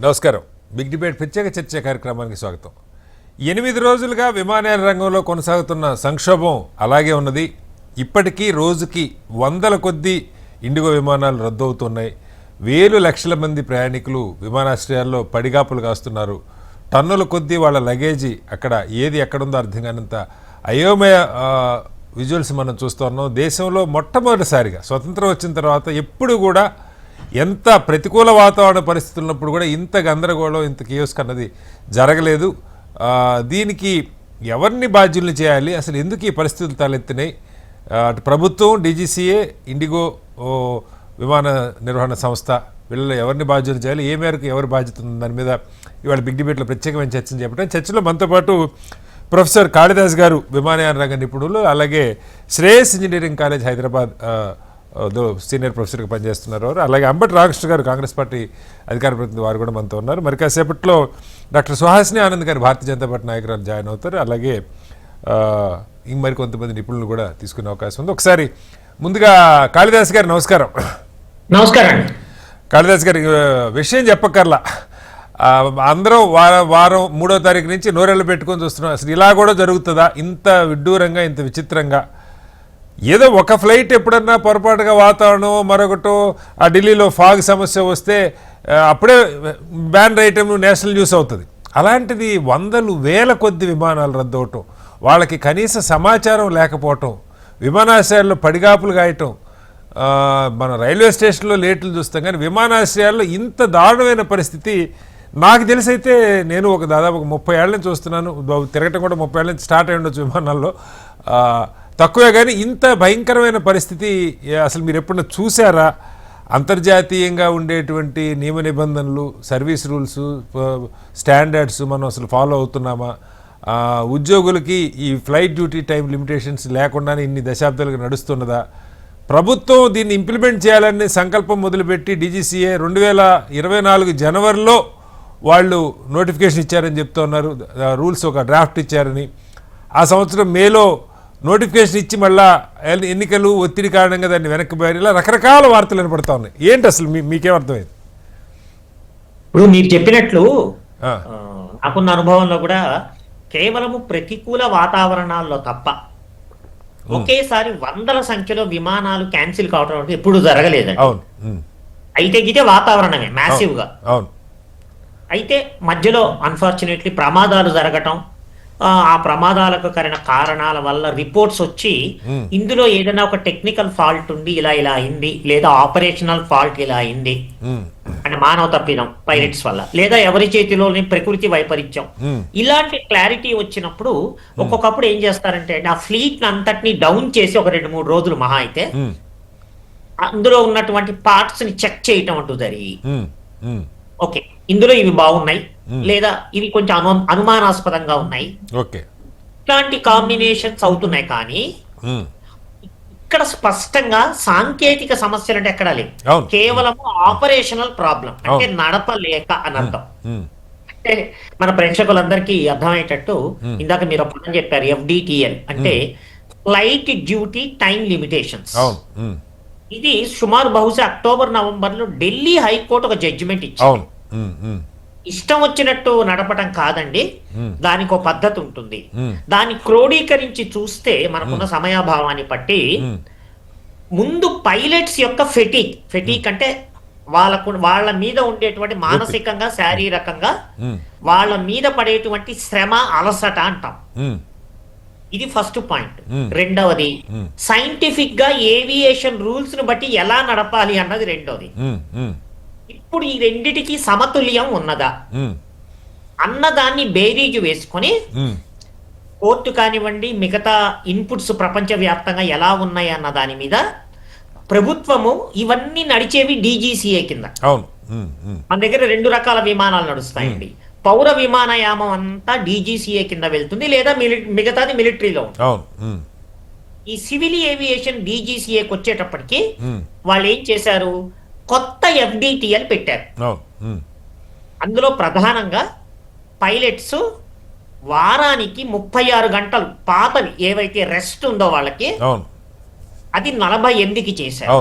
నమస్కారం. Big debate ప్రత్యేక చర్చ కార్యక్రమానికి స్వాగతం. 8 రోజులుగా విమానయాన రంగంలో కొనసాగుతున్న సంక్షోభం అలాగే ఉన్నది. ఇప్పటికీ రోజుకి వందల కొద్దీ ఇండిగో విమానాలు రద్దవుతున్నాయి. వేలు లక్షల మంది ప్రయాణికులు విమానాశ్రయాల్లో పడిగాపులు కాస్తున్నారు. టన్నుల కొద్దీ వాళ్ళ లగేజీ అక్కడ ఏది ఎక్కడుందో అర్థం కానంత అయోమయ విజువల్స్ మనం చూస్తున్నాం. దేశంలో మొట్టమొదటిసారిగా స్వతంత్రం వచ్చిన తర్వాత ఎప్పుడు కూడా ఎంత ప్రతికూల వాతావరణ పరిస్థితులు ఉన్నప్పుడు కూడా ఇంత గందరగోళం, ఇంత కియోస్క్ అన్నది జరగలేదు. దీనికి ఎవరిని బాధ్యుల్ని చేయాలి, అసలు ఎందుకు ఈ పరిస్థితులు తలెత్తినాయి? అటు ప్రభుత్వం, డీజీసీఏ, ఇండిగో విమాన నిర్వహణ సంస్థ, వీళ్ళలో ఎవరిని బాధ్యులు చేయాలి, ఏ మేరకు ఎవరి బాధ్యత ఉంది, దాని మీద ఇవాళ బిగ్ డిబేట్లో ప్రత్యేకమైన చర్చను చేపట్టాం. చర్చలో మనతో పాటు ప్రొఫెసర్ కాళిదాస్ గారు, విమానయాన రంగ నిపుణులు, అలాగే Shreyas engineering college Hyderabad senior ప్రొఫెసర్గా పనిచేస్తున్నారు వారు, అలాగే అంబటి రామకృష్ణ గారు, కాంగ్రెస్ పార్టీ అధికార ప్రతినిధి, వారు కూడా మనతో ఉన్నారు. మరి కాసేపట్లో డాక్టర్ సుహాసిని ఆనంద్ గారు, భారతీయ జనతా పార్టీ నాయకురాలు జాయిన్ అవుతారు. అలాగే ఇంక మరి కొంతమంది నిపుణులు కూడా తీసుకునే అవకాశం ఉంది. ఒకసారి ముందుగా కాళిదాస్ గారు నమస్కారం. నమస్కారం. కాళిదాస్ గారి విషయం చెప్పక్కర్లా, అందరం వారం 3వ తారీఖు నుంచి నోరెళ్ళు పెట్టుకొని చూస్తున్నాం. అసలు ఇలా కూడా జరుగుతుందా, ఇంత విడ్డూరంగా, ఇంత విచిత్రంగా? ఏదో ఒక ఫ్లైట్ ఎప్పుడన్నా పొరపాటుగా వాతావరణం మరొకటో, ఆ ఢిల్లీలో ఫాగ్ సమస్య వస్తే అప్పుడే బ్యాన్ రైటమ్ నేషనల్ న్యూస్ అవుతుంది. అలాంటిది వందలు వేల కొద్ది విమానాలు రద్దవటం, వాళ్ళకి కనీస సమాచారం లేకపోవటం, విమానాశ్రయాల్లో పడిగాపులు గాయటం, మన రైల్వే స్టేషన్లో లేట్లు చూస్తాం, కానీ విమానాశ్రయాల్లో ఇంత దారుణమైన పరిస్థితి నాకు తెలిసైతే నేను దాదాపు 30 ఏళ్ళ నుంచి చూస్తున్నాను. తిరగటం కూడా 30 ఏళ్ళ నుంచి స్టార్ట్ అయి ఉండొచ్చు విమానాల్లో, తక్కువే. కానీ ఇంత భయంకరమైన పరిస్థితి అసలు మీరు ఎప్పుడన్నా చూసారా? అంతర్జాతీయంగా ఉండేటువంటి నియమ నిబంధనలు, సర్వీస్ రూల్స్, స్టాండర్డ్స్ మనం అసలు ఫాలో అవుతున్నామా? ఉద్యోగులకి ఈ ఫ్లైట్ డ్యూటీ టైం లిమిటేషన్స్ లేకుండానే ఇన్ని దశాబ్దాలుగా నడుస్తున్నదా? ప్రభుత్వం దీన్ని ఇంప్లిమెంట్ చేయాలని సంకల్పం మొదలుపెట్టి డీజీసీఏ 2024 జనవరిలో వాళ్ళు నోటిఫికేషన్ ఇచ్చారని చెప్తూ ఉన్నారు. రూల్స్ ఒక డ్రాఫ్ట్ ఇచ్చారని. ఆ సంవత్సరం మేలో నోటిఫికేషన్ ఇచ్చి మళ్ళా ఎన్నికలు ఒత్తిడి కారణంగా దాన్ని వెనక్కి పోయారు. ఇలా రకరకాల వార్తలు వినపడతా ఉన్నాయి. ఏంటి అసలు మీకేమర్థమైంది? ఇప్పుడు మీరు చెప్పినట్లు నాకున్న అనుభవంలో కూడా కేవలము ప్రతికూల వాతావరణాల్లో తప్ప ఒకేసారి వందల సంఖ్యలో విమానాలు క్యాన్సిల్ కావడం అంటే ఎప్పుడు జరగలేదండి. అయితే గితే వాతావరణమే మ్యాసివ్ గా. అయితే మధ్యలో అన్ఫార్చునేట్లీ ప్రమాదాలు జరగటం, ఆ ప్రమాదాలకు కారణాల వల్ల రిపోర్ట్స్ వచ్చి ఇందులో ఏదైనా ఒక టెక్నికల్ ఫాల్ట్ ఉండి ఇలా అయింది, లేదా ఆపరేషనల్ ఫాల్ట్ ఇలా అయింది అంటే మానవ తప్పిదం పైలట్స్ వల్ల, లేదా ఎవరి చేతిలోని ప్రకృతి వైపరీత్యం, ఇలాంటి క్లారిటీ వచ్చినప్పుడు ఒక్కొక్కప్పుడు ఏం చేస్తారంటే ఆ ఫ్లీట్ అంతటిని డౌన్ చేసి ఒక 2-3 రోజులు మహా అయితే అందులో ఉన్నటువంటి పార్ట్స్ ని చెక్ చేయటం అంటూ జరిగి, ఓకే ఇందులో ఇవి బాగున్నాయి లేదా ఇవి కొంచెం అనుమానాస్పదంగా ఉన్నాయి, ఇట్లాంటి కాంబినేషన్స్ అవుతున్నాయి. కానీ ఇక్కడ స్పష్టంగా సాంకేతిక సమస్యలు అంటే ఎక్కడా లేవు, కేవలం ఆపరేషనల్ ప్రాబ్లం, అంటే నడపలేక అని అర్థం. అంటే మన ప్రేక్షకులందరికీ అర్థమయ్యేటట్టు ఇందాక మీరు అప్పుడు చెప్పారు FDTL అంటే ఫ్లైట్ డ్యూటీ టైం లిమిటేషన్స్. ఇది సుమారు బహుశా అక్టోబర్-నవంబర్ లో ఢిల్లీ హైకోర్టు ఒక జడ్జిమెంట్ ఇచ్చింది. ఇష్టం వచ్చినట్టు నడపడం కాదండి, దానికి ఒక పద్ధతి ఉంటుంది. దాన్ని క్రోడీకరించి చూస్తే మనకున్న సమయాభావాన్ని బట్టి ముందు పైలట్స్ యొక్క ఫెటీక్ అంటే వాళ్ళ మీద ఉండేటువంటి మానసికంగా, శారీరకంగా వాళ్ళ మీద పడేటువంటి శ్రమ, అలసట అంటాం. ఇది ఫస్ట్ పాయింట్. రెండవది సైంటిఫిక్ గా ఏవియేషన్ రూల్స్ ను బట్టి ఎలా నడపాలి అన్నది రెండవది. ఇప్పుడు ఈ రెండిటికి సమతుల్యం ఉన్నదా అన్నదాన్ని బేరీజు వేసుకొని కోర్టు కానివ్వండి, మిగతా ఇన్పుట్స్ ప్రపంచ వ్యాప్తంగా ఎలా ఉన్నాయి అన్న దాని మీద ప్రభుత్వము, ఇవన్నీ నడిచేవి డీజీసీఏ కింద. మన దగ్గర 2 రకాల విమానాలు నడుస్తాయండి. పౌర విమానయామం అంతా డీజీసీఏ కింద వెళ్తుంది, లేదా మిగతాది మిలిటరీలో ఉంటుంది. ఈ సివిల్ ఏవియేషన్ డీజీసీఏకి వచ్చేటప్పటికి వాళ్ళు ఏం చేశారు, కొత్త FDTL పెట్టారు. అందులో ప్రధానంగా పైలట్స్ వారానికి 36 గంటలు పాతవి ఏవైతే రెస్ట్ ఉందో వాళ్ళకి అది 48కి చేశారు.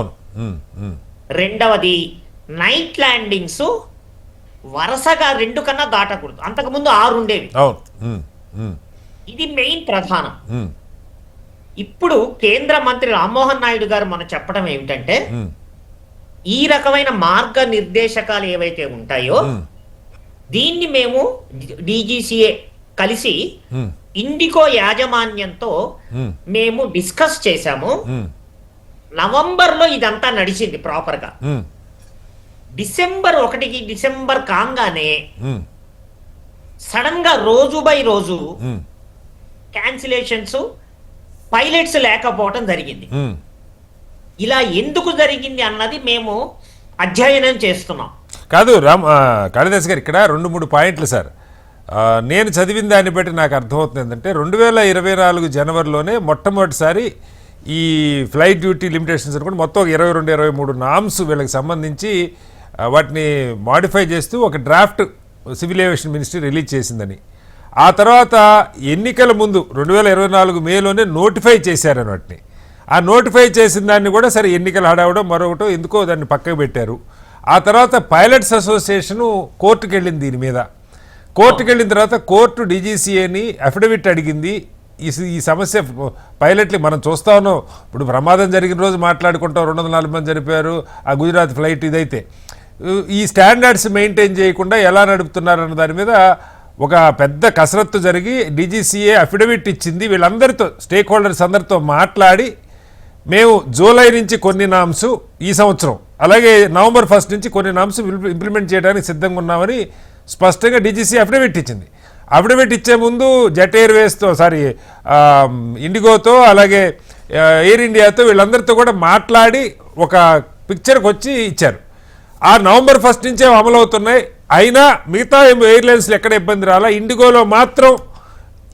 రెండవది నైట్ ల్యాండింగ్స్ వరుసగా 2 కన్నా దాటకూడదు. అంతకుముందు 6 ఉండేవి. అవును. ఉమ్, ఉమ్, ఇది మెయిన్ ప్రధానం. ఉమ్, ఇప్పుడు కేంద్ర మంత్రి రామ్మోహన్ నాయుడు గారు మనం చెప్పడం ఏమిటంటే, ఉమ్, ఈ రకమైన మార్గ నిర్దేశకాలు ఏవైతే ఉంటాయో ఉమ్, దీన్ని మేము డీజీసీఏ కలిసి ఉమ్, ఇండిగో యాజమాన్యంతో ఉమ్, మేము డిస్కస్ చేశాము. ఉమ్, నవంబర్లో ఇదంతా నడిచింది ప్రాపర్గా. ఉమ్, డిసెంబర్ 1కి డిసెంబర్ కాగానే ఉమ్, సడన్ గా రోజు బై రోజు ఉమ్, క్యాన్సిలేషన్స్, పైలట్స్ లేకపోవటం జరిగింది. ఉమ్. ఇలా ఎందుకు జరిగింది అన్నది మేము అధ్యయనం చేస్తున్నాం. కాదు కాళిదాస్ గారు, ఇక్కడ 2-3 పాయింట్లు సార్. నేను చదివిన దాన్ని బట్టి నాకు అర్థమవుతుంది ఏంటంటే 2024 జనవరిలోనే మొట్టమొదటిసారి ఈ ఫ్లైట్ డ్యూటీ లిమిటేషన్స్ కూడా మొత్తం 22-23 నామ్స్ వీళ్ళకి సంబంధించి వాటిని మాడిఫై చేస్తూ ఒక draft civil aviation ministry release చేసిందని, ఆ తర్వాత ఎన్నికల ముందు 2024 మేలోనే నోటిఫై చేశారని వాటిని. ఆ నోటిఫై చేసిన దాన్ని కూడా సరే ఎన్నికలు హడావడం మరొకటో ఎందుకో దాన్ని పక్కకు పెట్టారు. ఆ తర్వాత పైలట్స్ అసోసియేషను కోర్టుకు వెళ్ళింది దీని మీద. కోర్టుకు వెళ్ళిన తర్వాత కోర్టు డీజీసీఏని అఫిడవిట్ అడిగింది. ఈ సమస్య పైలట్లు మనం చూస్తా ఉన్నాం. ఇప్పుడు ప్రమాదం జరిగిన రోజు మాట్లాడుకుంటాం, 204 మంది చనిపోయారు ఆ గుజరాత్ ఫ్లైట్. ఇదైతే ఈ స్టాండర్డ్స్ మెయింటైన్ చేయకుండా ఎలా నడుపుతున్నారన్న దాని మీద ఒక పెద్ద కసరత్తు జరిగి డీజీసీఏ అఫిడవిట్ ఇచ్చింది. వీళ్ళందరితో స్టేక్ హోల్డర్స్ అందరితో మాట్లాడి మేము జూలై నుంచి కొన్ని నామ్స్ ఈ సంవత్సరం, అలాగే నవంబర్ 1 నుంచి కొన్ని నామ్స్ ఇంప్లిమెంట్ చేయడానికి సిద్ధంగా ఉన్నామని స్పష్టంగా డీజీసీ అఫిడవిట్ ఇచ్చింది. అఫిడవిట్ ఇచ్చే ముందు జెట్ ఎయిర్వేస్తో ఇండిగోతో అలాగే ఎయిర్ ఇండియాతో వీళ్ళందరితో కూడా మాట్లాడి ఒక పిక్చర్కి వచ్చి ఇచ్చారు. ఆ నవంబర్ 1 నుంచే అమలవుతున్నాయి. అయినా మిగతా ఎయిర్లైన్స్లో ఎక్కడ ఇబ్బంది రాలా, ఇండిగోలో మాత్రం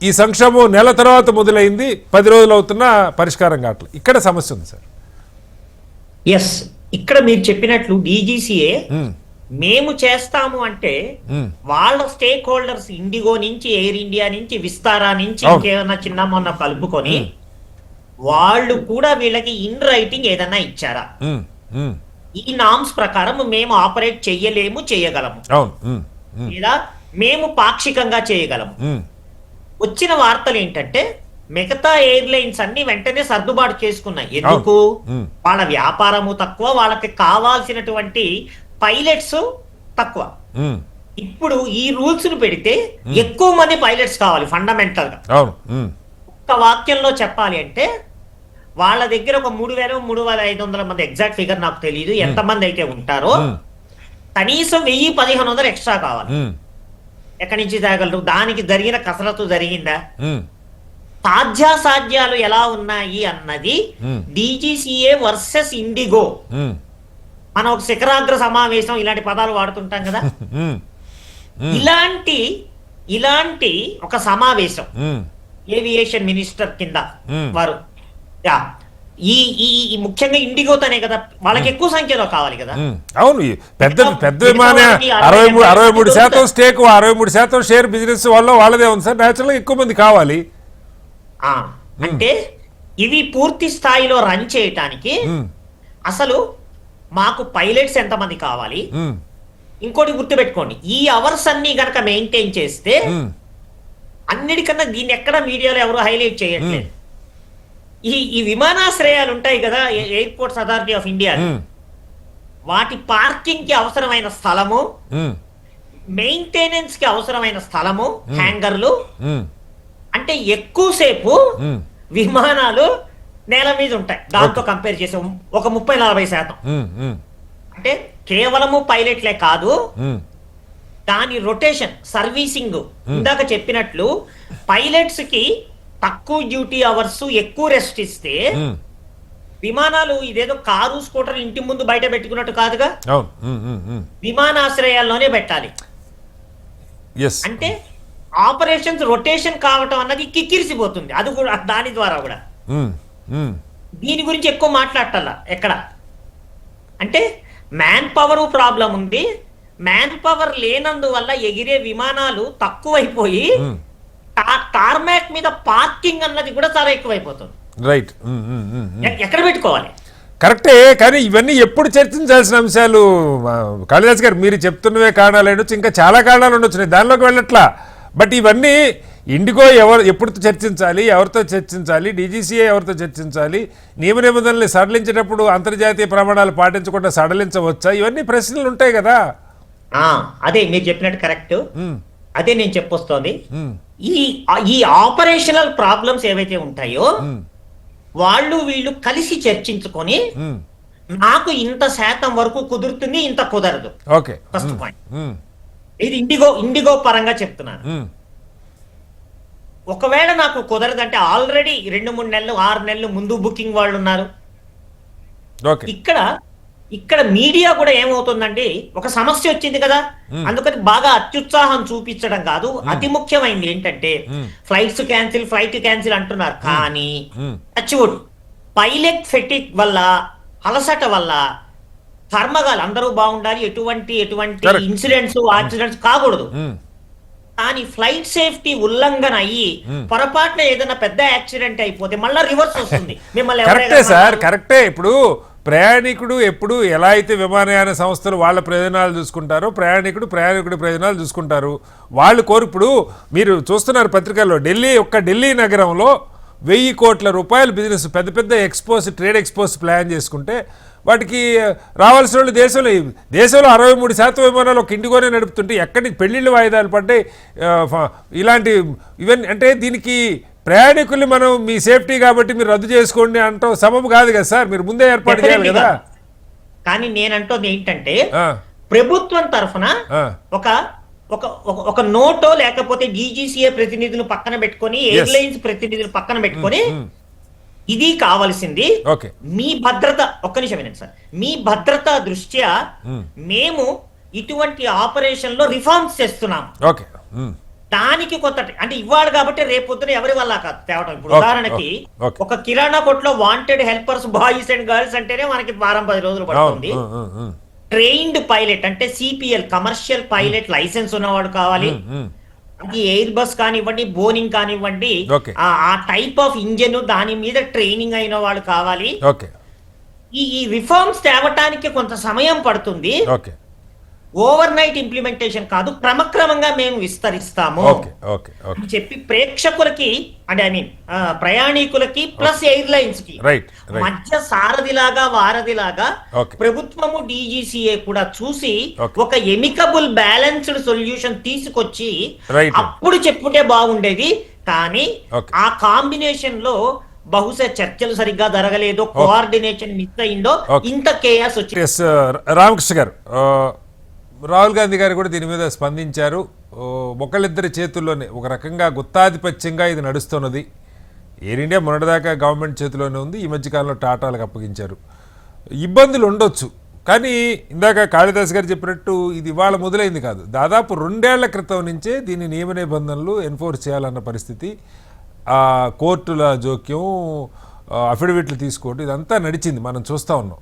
ఈ సంక్షోభం నెల తర్వాత మొదలైంది, 10 రోజులు అవుతున్నా పరిష్కారం కావట్లేదు. ఇక్కడ సమస్య ఉంది సార్. ఎస్, ఇక్కడ మీరు చెప్పినట్లు డీజీసీఏ మేము చేస్తాము అంటే వాళ్ళ స్టేక్ హోల్డర్స్ ఇండిగో నుంచి, ఎయిర్ ఇండియా నుంచి, విస్తారా నుంచి ఇంకేమన్నా చిన్న మొన్న కలుపుకొని వాళ్ళు కూడా వీళ్ళకి ఇన్ రైటింగ్ ఏదన్నా ఇచ్చారా, ఈ నామ్స్ ప్రకారం మేము ఆపరేట్ చెయ్యలేము, చేయగలము, లేదా మేము పాక్షికంగా చేయగలము. వచ్చిన వార్తలు ఏంటంటే మిగతా ఎయిర్లైన్స్ అన్ని వెంటనే సర్దుబాటు చేసుకున్నాయి. ఎందుకు? వాళ్ళ వ్యాపారము తక్కువ, వాళ్ళకి కావాల్సినటువంటి పైలట్స్ తక్కువ. ఇప్పుడు ఈ రూల్స్ ను పెడితే ఎక్కువ మంది పైలట్స్ కావాలి. ఫండమెంటల్ గా ఒక్క వాక్యంలో చెప్పాలి అంటే వాళ్ళ దగ్గర ఒక 3,000-3,500 మంది, ఎగ్జాక్ట్ ఫిగర్ నాకు తెలియదు ఎంతమంది అయితే ఉంటారో, కనీసం 1,000-1,500 ఎక్స్ట్రా కావాలి. ఎక్కడి నుంచి తేగలరు? దానికి జరిగిన కసరత్తు జరిగిందా? సాధ్యాసాధ్యాలు ఎలా ఉన్నాయి అన్నది డీజీసీఏ వర్సెస్ ఇండిగో. మనం ఒక శిఖరాగ్ర సమావేశం ఇలాంటి పదాలు వాడుతుంటాం కదా, ఇలాంటి ఒక సమావేశం ఏవియేషన్ మినిస్టర్ కింద వారు ఈ ముఖ్యంగా ఇండిగోతోనే కదా, వాళ్ళకి ఎక్కువ సంఖ్యలో కావాలి కదా. అవును, పెద్ద విమానం 63% స్టేక్, 63% షేర్ బిజినెస్ వాళ్ళదే ఉంది సార్. నేచురల్గా ఎక్కువ మంది కావాలి. అంటే ఇవి పూర్తి స్థాయిలో రన్ చేయటానికి అసలు మాకు పైలట్స్ ఎంతమంది కావాలి, ఇంకోటి గుర్తుపెట్టుకోండి, ఈ అవర్స్ అన్ని గనక మెయింటైన్ చేస్తే, అన్నిటికన్నా దీన్ని ఎక్కడ మీడియాలో ఎవరు హైలైట్ చేయట్లేదు, ఈ విమానాశ్రయాలు ఉంటాయి కదా, ఎయిర్పోర్ట్స్ అథారిటీ ఆఫ్ ఇండియా, వాటి పార్కింగ్ కి అవసరమైన స్థలము, మెయింటెనెన్స్ కి అవసరమైన స్థలము, హ్యాంగర్లు, అంటే ఎక్కువసేపు విమానాలు నేల మీద ఉంటాయి. దాంతో కంపేర్ చేసే ఒక 30-40%. అంటే కేవలము పైలట్లే కాదు, దాని రొటేషన్, సర్వీసింగ్, ఇందాక చెప్పినట్లు పైలట్స్ కి తక్కువ డ్యూటీ అవర్స్, ఎక్కువ రెస్ట్ ఇస్తే విమానాలు ఇదేదో కారు స్కూటర్ ఇంటి ముందు బయట పెట్టుకున్నట్టు కాదుగా, విమానాశ్రయాల్లోనే పెట్టాలి. అంటే ఆపరేషన్స్ రొటేషన్ కావటం అన్నది కిక్కిరిసిపోతుంది. అది కూడా దాని ద్వారా కూడా దీని గురించి ఎక్కువ మాట్లాడాల ఎక్కడ అంటే మ్యాన్ పవర్ ప్రాబ్లం ఉంది. మ్యాన్ పవర్ లేనందువల్ల ఎగిరే విమానాలు తక్కువైపోయి టార్మాక్ మీద పార్కింగ్ అన్నది కూడా చాలా ఎక్కువైపోతుంది. రైట్. ఎక్కడ పెట్టుకోవాలి? కరెక్టే, కానీ ఇవన్నీ ఎప్పుడు చర్చించాల్సిన అంశాలు కాళిదాస్ గారు. మీరు చెప్తున్నవే కారణాలు ఉండొచ్చు, ఇంకా చాలా కారణాలు ఉండొచ్చు, నేను దానిలోకి వెళ్ళట్లా. బట్ ఇవన్నీ ఇండిగో ఎప్పుడు చర్చించాలి, ఎవరితో చర్చించాలి, డీజీసీఏ ఎవరితో చర్చించాలి, నియమ నిబంధనల్ని సడలించేటప్పుడు అంతర్జాతీయ ప్రమాణాలు పాటించకుండా సడలించవచ్చా, ఇవన్నీ ప్రశ్నలు ఉంటాయి కదా. అదే మీరు చెప్పినట్టు కరెక్ట్. అదే నేను చెప్పొస్తోంది. ఈ ఆపరేషనల్ ప్రాబ్లమ్స్ ఏవైతే ఉంటాయో వాళ్ళు వీళ్ళు కలిసి చర్చించుకొని నాకు ఇంత శాతం వరకు కుదురుతుంది, ఇంత కుదరదు. Okay, first point. ఇది ఇండిగో పరంగా చెప్తున్నాను. ఒకవేళ నాకు కుదరదంటే ఆల్రెడీ 2-3 నెలలు 6 నెలలు ముందు బుకింగ్ వాళ్ళు ఉన్నారు. ఇక్కడ మీడియా కూడా ఏమవుతుందండి, ఒక సమస్య వచ్చింది కదా, అందుకని బాగా అత్యుత్సాహం చూపించడం కాదు. అతి ముఖ్యమైనది ఏంటంటే ఫ్లైట్ క్యాన్సిల్ అంటున్నారు, కానీ టచ్వుడ్ పైలట్ ఫెటిక్ వల్ల, అలసట వల్ల కర్మగాలు అందరూ బాగుండాలి, ఎటువంటి ఇన్సిడెంట్స్ యాక్సిడెంట్స్ కాకూడదు. కానీ ఫ్లైట్ సేఫ్టీ ఉల్లంఘన అయ్యి పొరపాటున ఏదైనా పెద్ద యాక్సిడెంట్ అయిపోతే మళ్ళీ రివర్స్ వస్తుంది. మిమ్మల్ని కరెక్టే సార్, కరెక్టే. ఇప్పుడు ప్రయాణికుడు ఎప్పుడు ఎలా అయితే విమానయాన సంస్థలు వాళ్ళ ప్రయోజనాలు చూసుకుంటారో ప్రయాణికుడి ప్రయోజనాలు చూసుకుంటారు. వాళ్ళు ఇప్పుడు మీరు చూస్తున్నారు పత్రికల్లో, ఢిల్లీ నగరంలో 1000 కోట్ల రూపాయల బిజినెస్, పెద్ద పెద్ద ట్రేడ్ ఎక్స్పోస్ ప్లాన్ చేసుకుంటే వాటికి రావాల్సిన వాళ్ళు దేశంలో 63% విమానాలు ఒక ఇండిగోనే నడుపుతుంటే ఎక్కడి పెళ్లిళ్ళు వాయిదాలు పడ్డాయి. ఇవన్నీ అంటే దీనికి ప్రయాణికుల్ని మనం మీ సేఫ్టీ కాబట్టి మీరు రద్దు చేసుకోండి అంటాం సబబు కాదు కదా సార్, మీరు ముందే ఏర్పాటు చేయాలి కదా. కానీ నేనంటోది ఏంటంటే ప్రభుత్వం తరఫున ఒక నోటో లేకపోతే డీజీసీఏ ప్రతినిధులు పక్కన పెట్టుకొని, ఎయిర్లైన్స్ ప్రతినిధులు పక్కన పెట్టుకొని, ఇది కావాల్సింది మీ భద్రత, ఒక్క నిమిషం వినండి సార్, మీ భద్రత దృష్ట్యా మేము ఇటువంటి ఆపరేషన్ లో రిఫార్మ్స్ చేస్తున్నాం. దానికి కొంత అంటే ఇవ్వాలి కాబట్టి రేపొద్దున ఎవరి వల్ల కాదు తేవడం. ఇప్పుడు ఉదాహరణకి ఒక కిరాణా కొట్లో wanted helpers boys and girls అంటేనే మనకి 10 రోజులు పడుతుంది. ట్రైన్డ్ పైలట్ అంటే సిపిఎల్ కమర్షియల్ పైలట్ లైసెన్స్ ఉన్నవాడు కావాలి. అది ఎయిర్ బస్ కానివ్వండి, బోనింగ్ కానివ్వండి, ఆ టైప్ ఆఫ్ ఇంజన్ దాని మీద ట్రైనింగ్ అయిన వాళ్ళు కావాలి. ఈ రిఫార్మ్స్ తేవటానికి కొంత సమయం పడుతుంది. ఓవర్ నైట్ ఇంప్లిమెంటేషన్ కాదు, క్రమక్రమంగా మేము విస్తరిస్తాము అని చెప్పి ప్రేక్షకులకి అంటే ప్రయాణికులకి ప్లస్ ఎయిర్లైన్స్ కి మధ్య సారథిలాగా వారధిలాగా ప్రభుత్వము డీజీసీఏ కూడా చూసి ఒక ఎమికబుల్ బ్యాలెన్స్డ్ సొల్యూషన్ తీసుకొచ్చి అప్పుడు చెప్పుంటే బాగుండేది. కానీ ఆ కాంబినేషన్ లో బహుశా చర్చలు సరిగ్గా జరగలేదు, కోఆర్డినేషన్ మిస్ అయిందో ఇంత కేయాస్ వచ్చింది. రామకృష్ణ గారు, రాహుల్ గాంధీ గారు కూడా దీని మీద స్పందించారు. ఒకళ్ళిద్దరి చేతుల్లోనే ఒక రకంగా గుత్తాధిపత్యంగా ఇది నడుస్తున్నది. ఎయిర్ ఇండియా మొన్నటిదాకా గవర్నమెంట్ చేతిలోనే ఉంది, ఈ మధ్యకాలంలో టాటాలకు అప్పగించారు. ఇబ్బందులు ఉండొచ్చు, కానీ ఇందాక కాళిదాస్ గారు చెప్పినట్టు ఇది ఇవాళ మొదలైంది కాదు, దాదాపు 2 ఏళ్ల క్రితం నుంచే దీని నియమ నిబంధనలు ఎన్ఫోర్స్ చేయాలన్న పరిస్థితి, కోర్టుల జోక్యం, అఫిడవిట్లు తీసుకోవడం ఇదంతా నడిచింది, మనం చూస్తూ ఉన్నాం.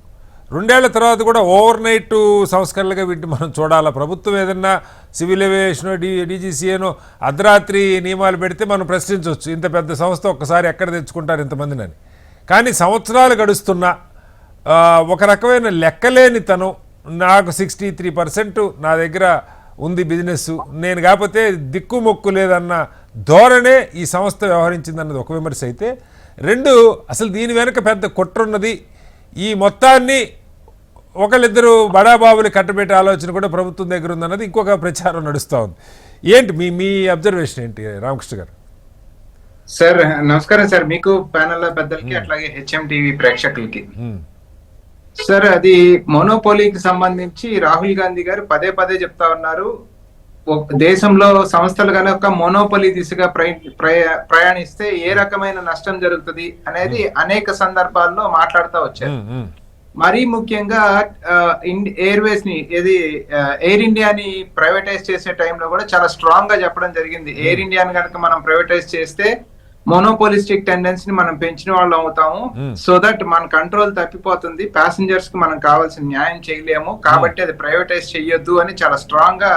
2 ఏళ్ల తర్వాత కూడా ఓవర్ నైట్ సంస్కరణలుగా వీటిని మనం చూడాలా. ప్రభుత్వం ఏదన్నా సివిల్ ఏవియేషన్ డీజీసీఏనో అర్ధరాత్రి నియమాలు పెడితే మనం ప్రశ్నించవచ్చు, ఇంత పెద్ద సంస్థ ఒక్కసారి ఎక్కడ తెచ్చుకుంటారు ఇంతమందిని అని. కానీ సంవత్సరాలు గడుస్తున్నా ఒక రకమైన లెక్కలేనితనం, నాకు 63% నా దగ్గర ఉంది బిజినెస్, నేను కాకపోతే దిక్కుమొక్కు లేదన్న ధోరణే ఈ సంస్థ వ్యవహరించిందన్నది ఒక విమర్శ అయితే, 2 అసలు దీని వెనుక పెద్ద కుట్రున్నది, ఈ మొత్తాన్ని ఒకళ్ళిద్దరు బడాబాబులు కట్టబెట్టే ఆలోచన కూడా ప్రభుత్వం దగ్గర ఉందన్నది ఇంకొక ప్రచారం నడుస్తూ ఉంది. ఏంటి మీ అబ్జర్వేషన్ ఏంటి రామకృష్ణ గారు? సార్ నమస్కారం సార్, మీకు ప్యానెల్ పెద్దలకి అట్లాగే హెచ్ఎం టీవీ ప్రేక్షకులకి. సార్, అది మోనోపోలీకి సంబంధించి రాహుల్ గాంధీ గారు పదే చెప్తా ఉన్నారు, దేశంలో సంస్థలు కనుక మోనోపోలీ దిశగా ప్రయాణిస్తే ఏ రకమైన నష్టం జరుగుతుంది అనేది అనేక సందర్భాల్లో మాట్లాడుతూ వచ్చారు. మరీ ముఖ్యంగా ఎయిర్వేస్ ని ఎయిర్ ఇండియాని ప్రైవేటైజ్ చేసే టైంలో కూడా చాలా స్ట్రాంగ్ గా చెప్పడం జరిగింది. ఎయిర్ ఇండియాని కనుక మనం ప్రైవేటైజ్ చేస్తే మోనోపోలిస్టిక్ టెండెన్సీని మనం పెంచిన వాళ్ళు అవుతాము, సో దట్ మన కంట్రోల్ తప్పిపోతుంది, ప్యాసింజర్స్ కి మనం కావాల్సిన న్యాయం చేయలేము, కాబట్టి అది ప్రైవేటైజ్ చెయ్యొద్దు అని చాలా స్ట్రాంగ్ గా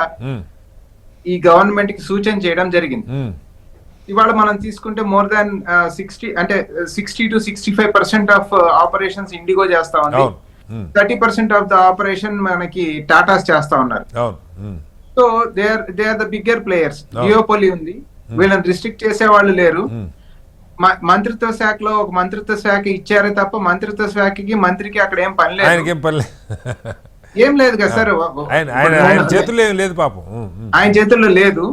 ఈ గవర్నమెంట్ కి సూచన చేయడం జరిగింది. ఇవాళ మనం తీసుకుంటే మోర్ దాన్ 60 అంటే 60-65% ఆఫ్ ఆపరేషన్స్ ఇండిగో చేస్తా ఉంది. 30% ఆఫ్ ద ఆపరేషన్ మనకి టాటాస్ చేస్తా ఉన్నారు. So they are the bigger players. జియోపోలి ఉంది, వీళ్ళని రిస్ట్రిక్ట్ చేసే వాళ్ళు లేరు. మంత్రిత్వ శాఖలో ఒక మంత్రిత్వ శాఖ ఇచ్చారే తప్ప మంత్రిత్వ శాఖకి మంత్రికి అక్కడ ఏం పని లేదు, ఏం లేదు కదా సార్. ఆయన చేతుల్లో లేదు పాపం, ఆయన చేతుల్లో లేదు.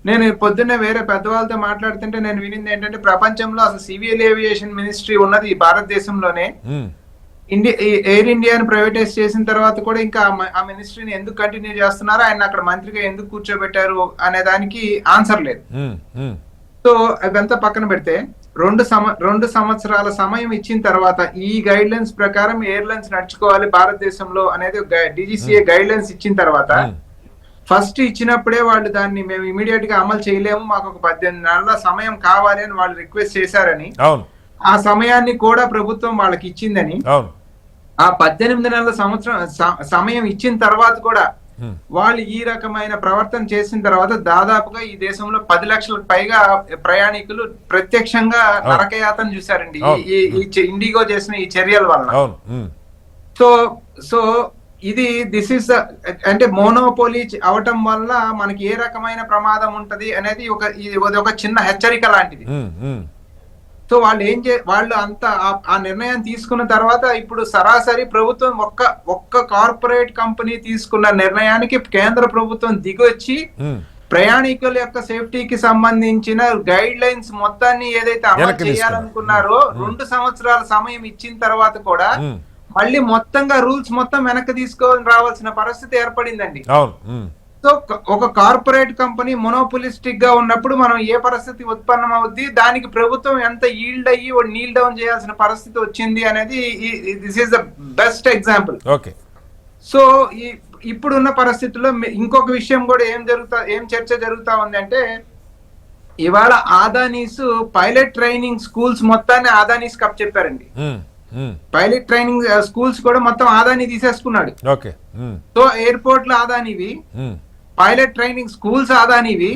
నేను పొద్దున్నే వేరే పెద్దవాళ్ళతో మాట్లాడుతుంటే నేను వినింది ఏంటంటే ప్రపంచంలో అసలు సివిల్ ఏవియేషన్ మినిస్ట్రీ ఉన్నది ఈ భారతదేశంలోనే. ఎయిర్ ఇండియాని ప్రైవేటైజ్ చేసిన తర్వాత కూడా ఇంకా ఆ మినిస్ట్రీని ఎందుకు కంటిన్యూ చేస్తున్నారో, ఆయన అక్కడ మంత్రిగా ఎందుకు కూర్చోబెట్టారు అనే దానికి ఆన్సర్ లేదు. సో అదంతా పక్కన పెడితే 2 సంవత్సరాల సమయం ఇచ్చిన తర్వాత ఈ గైడ్ లైన్స్ ప్రకారం ఎయిర్లైన్స్ నడుచుకోవాలి భారతదేశంలో అనేది DGCA గైడ్ లైన్స్ ఇచ్చిన తర్వాత ఫస్ట్ ఇచ్చినప్పుడే వాళ్ళు దాన్ని మేము ఇమీడియట్ గా అమలు చేయలేము, మాకు ఒక 18 నెలల సమయం కావాలి అని వాళ్ళు రిక్వెస్ట్ చేశారని, ఆ సమయాన్ని కూడా ప్రభుత్వం వాళ్ళకి ఇచ్చిందని, ఆ 18 నెలల సమయం ఇచ్చిన తర్వాత కూడా వాళ్ళు ఈ రకమైన ప్రవర్తన చేసిన తర్వాత దాదాపుగా ఈ దేశంలో 10 లక్షలకు పైగా ప్రయాణికులు ప్రత్యక్షంగా నరకయాతన చూశారండి ఈ ఇండిగో చేసిన ఈ చర్యల వలన. సో ఇది దిస్ అంటే మోనోపోలీ అవటం వల్ల మనకి ఏ రకమైన ప్రమాదం ఉంటది అనేది ఒక చిన్న హెచ్చరిక లాంటిది. సో వాళ్ళు అంత ఆ నిర్ణయం తీసుకున్న తర్వాత ఇప్పుడు సరాసరి ప్రభుత్వం ఒక్క కార్పొరేట్ కంపెనీ తీసుకున్న నిర్ణయానికి కేంద్ర ప్రభుత్వం దిగొచ్చి ప్రయాణికుల యొక్క సేఫ్టీకి సంబంధించిన గైడ్ లైన్స్ మొత్తాన్ని ఏదైతే అమలు చేయాలనుకున్నారో 2 సంవత్సరాల సమయం ఇచ్చిన తర్వాత కూడా మళ్ళీ మొత్తంగా రూల్స్ మొత్తం వెనక్కి తీసుకొని రావాల్సిన పరిస్థితి ఏర్పడిందండి. సో ఒక కార్పొరేట్ కంపెనీ మొనోపోలిస్టిక్ గా ఉన్నప్పుడు మనం ఏ పరిస్థితి ఉత్పన్నం అవుద్ది, దానికి ప్రభుత్వం ఎంత ఈల్డ్ అయ్యి నీల్ డౌన్ చేయాల్సిన పరిస్థితి వచ్చింది అనేది this is the best example. So ఇప్పుడున్న పరిస్థితుల్లో ఇంకొక విషయం కూడా ఏం చర్చ జరుగుతా ఉంది అంటే, ఇవాళ ఆదానీస్ పైలట్ ట్రైనింగ్ స్కూల్స్ మొత్తాన్ని ఆదానీస్ కప్ చెప్పారండి. పైలట్ ట్రైనింగ్ స్కూల్స్ కూడా మొత్తం ఆదాని తీసేసుకున్నాడు. సో ఎయిర్పోర్ట్ లో ఆదానివి, పైలట్ ట్రైనింగ్ స్కూల్స్ ఆదానివి.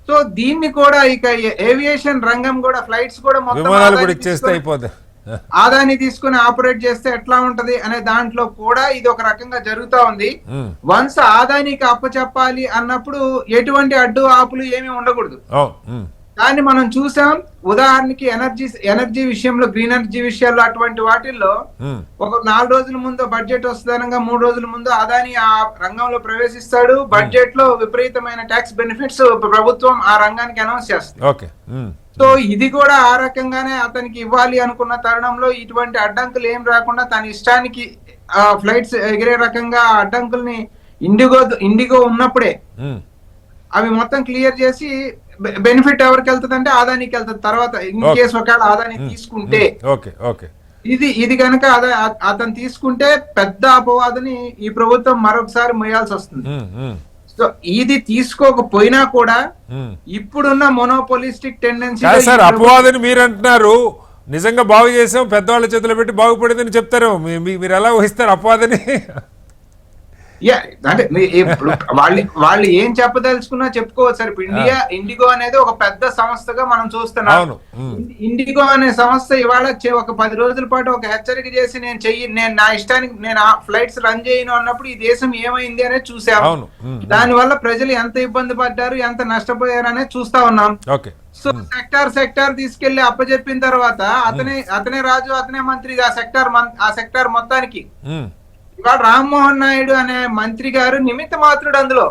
సో దీన్ని కూడా ఇక ఏవియేషన్ రంగం కూడా ఫ్లైట్స్ కూడా మొత్తం ఆదాని తీసుకుని ఆపరేట్ చేస్తే ఎట్లా ఉంటది అనే దాంట్లో కూడా ఇది ఒక రకంగా జరుగుతా ఉంది. వన్స్ ఆదానికి అప్పచెప్పాలి అన్నప్పుడు ఎటువంటి అడ్డు ఆపులు ఏమీ ఉండకూడదు. కానీ మనం చూసాం, ఉదాహరణకి ఎనర్జీ విషయంలో, గ్రీన్ ఎనర్జీ విషయాల్లో అటువంటి వాటిల్లో ఒక 4 రోజుల ముందు బడ్జెట్ వస్తుందనగా 3 రోజుల ముందు అదాని ఆ రంగంలో ప్రవేశిస్తాడు. బడ్జెట్ లో విపరీతమైన ట్యాక్స్ బెనిఫిట్స్ ప్రభుత్వం ఆ రంగానికి అనౌన్స్ చేస్తుంది. సో ఇది కూడా ఆ రకంగానే అతనికి ఇవ్వాలి అనుకున్న తరుణంలో ఇటువంటి అడ్డంకులు ఏం రాకుండా తన ఇష్టానికి ఫ్లైట్స్ ఎగిరే రకంగా అడ్డంకుల్ని ఇండిగో ఉన్నప్పుడే అవి మొత్తం క్లియర్ చేసి బెనిఫిట్ ఎవరికి వెళ్తుంది అంటే ఆదానికి వెళ్తుంది. తర్వాత ఇన్ కేసు ఒకవేళ ఆదాని తీసుకుంటే ఇది కనుక అతను తీసుకుంటే పెద్ద అపవాదుని ఈ ప్రభుత్వం మరొకసారి మొయ్యాల్సి వస్తుంది. సో ఇది తీసుకోకపోయినా కూడా ఇప్పుడున్న మోనోపోలిస్టిక్ టెండెన్సీ అపవాదని మీరు అంటున్నారు, నిజంగా బాగు చేసాం పెద్దవాళ్ళ చేతిలో పెట్టి బాగుపడిందని చెప్తారు, మీరు ఎలా ఊహిస్తారు అపవాదని? అంటే ఇప్పుడు వాళ్ళు ఏం చెప్పదలుచుకున్నా చెప్పుకోవచ్చు సార్. ఇప్పుడు ఇండిగో అనేది ఒక పెద్ద సంస్థగా మనం చూస్తున్నాం. ఇండిగో అనే సంస్థ ఇవాళ ఒక 10 రోజుల పాటు ఒక హెచ్చరిక చేసి నేను నా ఇష్టానికి నేను ఫ్లైట్స్ రన్ చేయను అన్నప్పుడు ఈ దేశం ఏమైంది అనేది చూసాము. దాని వల్ల ప్రజలు ఎంత ఇబ్బంది పడ్డారు, ఎంత నష్టపోయారు అనేది చూస్తా ఉన్నాం. సో సెక్టార్ తీసుకెళ్లి అప్పచెప్పిన తర్వాత అతనే రాజు, అతనే మంత్రి ఆ సెక్టార్ మొత్తానికి. ఇవాళ రామ్మోహన్ నాయుడు అనే మంత్రి గారు నిమిత్త మాత్రుడు అందులో.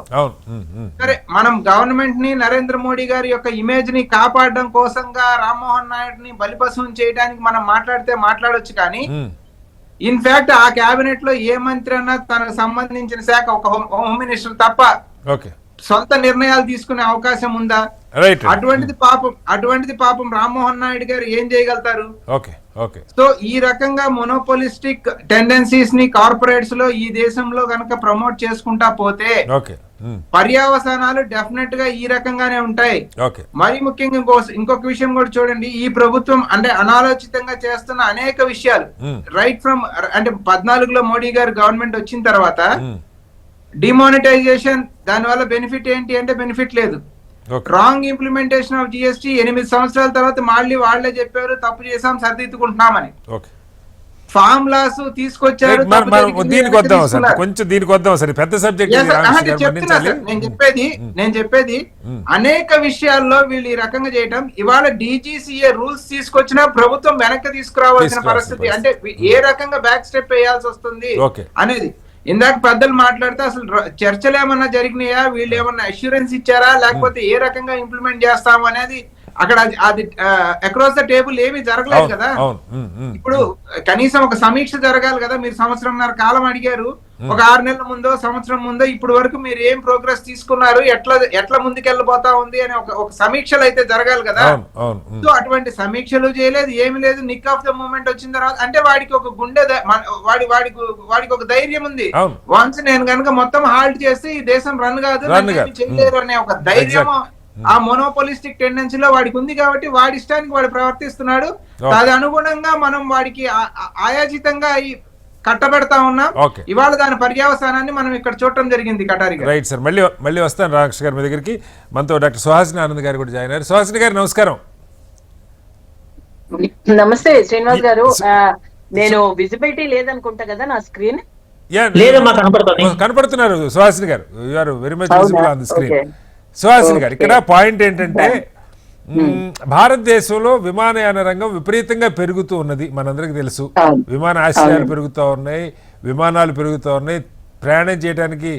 సరే, మనం గవర్నమెంట్ ని, నరేంద్ర మోడీ గారి యొక్క ఇమేజ్ ని కాపాడడం కోసంగా రామ్మోహన్ నాయుడుని బలిపశువుని చేయడానికి మనం మాట్లాడొచ్చు. కానీ ఇన్ఫాక్ట్ ఆ కేబినెట్ లో ఏ మంత్రి అన్నా తనకు సంబంధించిన శాఖ ఒక హోమ్ మినిస్టర్ తప్ప సొంత నిర్ణయాలు తీసుకునే అవకాశం ఉందా? అటువంటిది పాపం రామ్మోహన్ నాయుడు గారు ఏం చేయగలుగుతారు? సో ఈ రకంగా మొనోపోలిస్టిక్ టెండెన్సీస్ ని కార్పొరేట్స్ లో ఈ దేశంలో గనక ప్రమోట్ చేసుకుంటా పోతే పర్యావసానాలు డెఫినెట్ గా ఈ రకంగానే ఉంటాయి. మరి ముఖ్యంగా ఇంకొక విషయం కూడా చూడండి, ఈ ప్రభుత్వం అంటే అనాలోచితంగా చేస్తున్న అనేక విషయాలు రైట్ ఫ్రమ్ అంటే 14లో మోడీ గారు గవర్నమెంట్ వచ్చిన తర్వాత డిమానిటైజేషన్, దాని వల్ల బెనిఫిట్ ఏంటి అంటే బెనిఫిట్ లేదు. Okay. Wrong implementation of GST 8 సంవత్సరాల తర్వాత మళ్ళీ వాళ్ళే చెప్పారు తప్పు చేసాం సరిదిద్దుకుంటున్నామని. ఓకే, ఫార్ములాస్ తీసుకొచ్చారు. తప్పు మనం జరిగింది, దీనికి వెనక్కి వద్దాం సార్, తీసుకున్నారు. కొంచెం దీనికి వద్దాం సార్, పెద్ద సబ్జెక్ట్ Yes, sir. చెప్తున్నా సార్, నేను చెప్పేది అనేక విషయాల్లో వీళ్ళు ఈ రకంగా చేయటం. ఇవాళ డీజీసీఏ రూల్స్ తీసుకొచ్చినా ప్రభుత్వం వెనక్కి తీసుకురావాల్సిన పరిస్థితి, అంటే ఏ రకంగా బ్యాక్ స్టెప్ వేయాల్సి వస్తుంది ఓకే అనేది. ఇందాక పెద్దలు మాట్లాడితే అసలు చర్చలు ఏమన్నా జరిగినాయా, వీళ్ళు ఏమన్నా అష్యూరెన్స్ ఇచ్చారా, లేకపోతే ఏ రకంగా ఇంప్లిమెంట్ చేస్తాం అనేది అక్కడ అది అక్రాస్ ద టేబుల్ ఏమీ జరగలేదు కదా. ఇప్పుడు కనీసం ఒక సమీక్ష జరగాలి కదా. మీరు సంవత్సరంన్నర కాలం అడిగారు, ఒక 6 నెలల ముందో సంవత్సరం ముందో ఇప్పుడు వరకు మీరు ఏం ప్రోగ్రెస్ తీసుకున్నారు, ఎట్లా ముందుకెళ్ళిపోతా ఉంది అని ఒక సమీక్షలు అయితే జరగాలి కదా. సో అటువంటి సమీక్షలు చేయలేదు, ఏమి లేదు. నిక్ ఆఫ్ ద మూమెంట్ వచ్చిన తర్వాత అంటే వాడికి ఒక గుండె వాడికి ఒక ధైర్యం ఉంది. వన్స్ నేను కనుక మొత్తం హాల్ట్ చేస్తే ఈ దేశం రన్ కాదు, చేయలేరు అనే ఒక ధైర్యం ఆ మోనోపోలిస్టిక్ టెండెన్సీలో వాడికి ఉంది. కాబట్టి వాడి ఇష్టానికి వాడు ప్రవర్తిస్తున్నాడు. దాని అనుగుణంగా మనం వాడికి ఆయాచితంగా కట్టబెడతా ఉన్నాం. ఇవాళ దాని పర్యవసానాన్ని మనం ఇక్కడ చూడటం జరిగింది. కటారి గారు రైట్ సార్, మళ్ళీ వస్తాను రామకృష్ణ గారి మీ దగ్గరికి. మనతో డాక్టర్ సుహాసిని ఆనంద్ గారు కూడా జాయిన్ అయ్యారు. సుహాసిని గారు నమస్కారం. నమస్తే శ్రీనివాస్ గారు. నేను విజిబిలిటీ లేదనుకుంటా కదా నా స్క్రీన్? కనపడుతున్నారు Suhasini garu, you are very much visible on the screen. Suhasini garu, ఇక్కడ పాయింట్ ఏంటంటే భారతదేశంలో విమానయాన రంగం విపరీతంగా పెరుగుతూ ఉన్నది, మనందరికి తెలుసు. విమాన ఆశ్రయాలు పెరుగుతూ ఉన్నాయి, విమానాలు పెరుగుతూ ఉన్నాయి, ప్రయాణం చేయడానికి